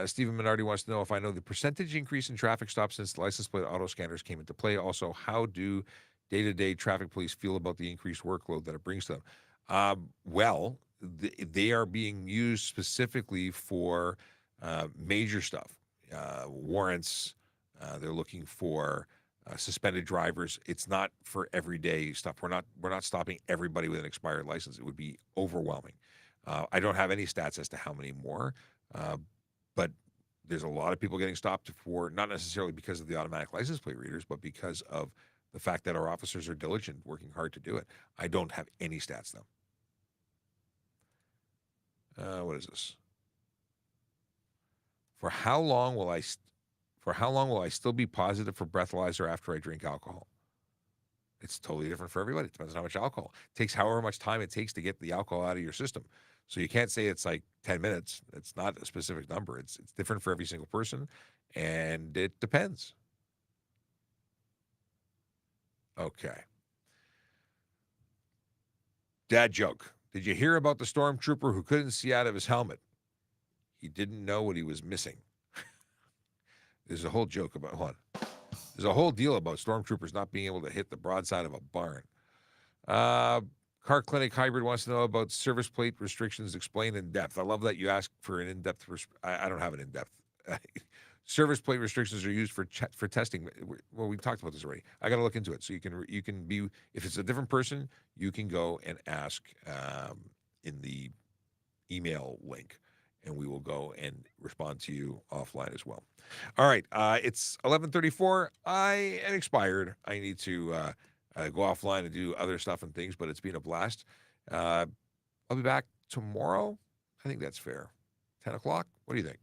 Stephen Minardi wants to know if I know the percentage increase in traffic stops since license plate auto scanners came into play. Also, how do day-to-day traffic police feel about the increased workload that it brings to them? Well, they are being used specifically for major stuff, warrants. They're looking for suspended drivers. It's not for everyday stuff. We're not stopping everybody with an expired license. It would be overwhelming. I don't have any stats as to how many more, but there's a lot of people getting stopped for, not necessarily because of the automatic license plate readers, but because of the fact that our officers are diligent, working hard to do it. I don't have any stats though. What is this? For how long will I still be positive for breathalyzer after I drink alcohol? It's totally different for everybody. It depends on how much alcohol. It takes however much time it takes to get the alcohol out of your system. So you can't say it's like 10 minutes. It's not a specific number. It's different for every single person, and it depends. Okay. Dad joke. Did you hear about the stormtrooper who couldn't see out of his helmet? He didn't know what he was missing. There's a whole joke about, hold on. There's a whole deal about stormtroopers not being able to hit the broadside of a barn. Car Clinic Hybrid wants to know about service plate restrictions explained in depth. I love that you ask for an in-depth. I don't have an in-depth. Service plate restrictions are used for testing. Well, we talked about this already. I got to look into it. So you can be, if it's a different person, you can go and ask in the email link, and we will go and respond to you offline as well. All right, it's 11:34. I am expired. I need to go offline and do other stuff and things, but it's been a blast. I'll be back tomorrow. I think that's fair. 10 o'clock. What do you think?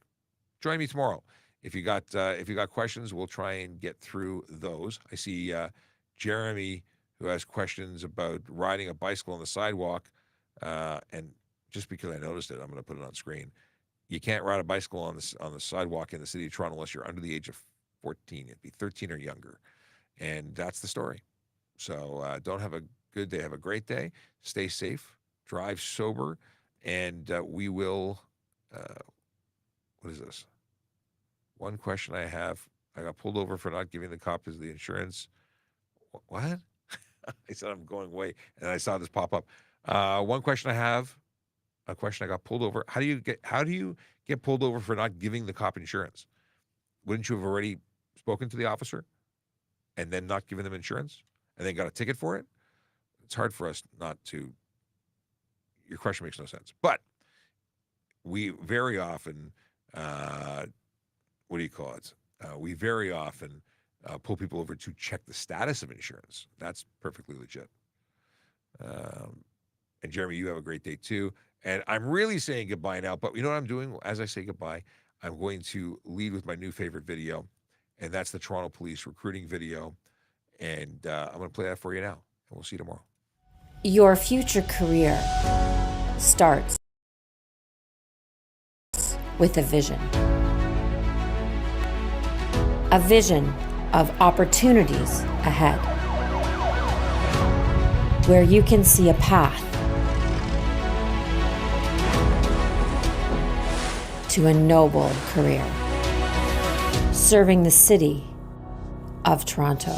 Join me tomorrow. If you got questions, we'll try and get through those. I see Jeremy, who has questions about riding a bicycle on the sidewalk, and just because I noticed it, I'm going to put it on screen. You can't ride a bicycle on the sidewalk in the city of Toronto unless you're under the age of 14. It'd be 13 or younger, and that's the story. So don't have a good day. Have a great day. Stay safe. Drive sober, and we will. What is this? One question I have. I got pulled over for not giving the cops the insurance. What? I said I'm going away, and I saw this pop up. One question I have. A question I got pulled over. How do you get pulled over for not giving the cop insurance? Wouldn't you have already spoken to the officer and then not given them insurance and then got a ticket for it? It's hard for us not to. Your question makes no sense. But we very often, what do you call it? We very often pull people over to check the status of insurance. That's perfectly legit. And Jeremy, you have a great day too. And I'm really saying goodbye now, but you know what I'm doing? As I say goodbye, I'm going to lead with my new favorite video, and that's the Toronto Police recruiting video. And I'm going to play that for you now, and we'll see you tomorrow. Your future career starts with a vision. A vision of opportunities ahead, where you can see a path to a noble career, serving the city of Toronto.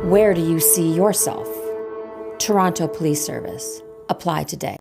Where do you see yourself? Toronto Police Service. Apply today.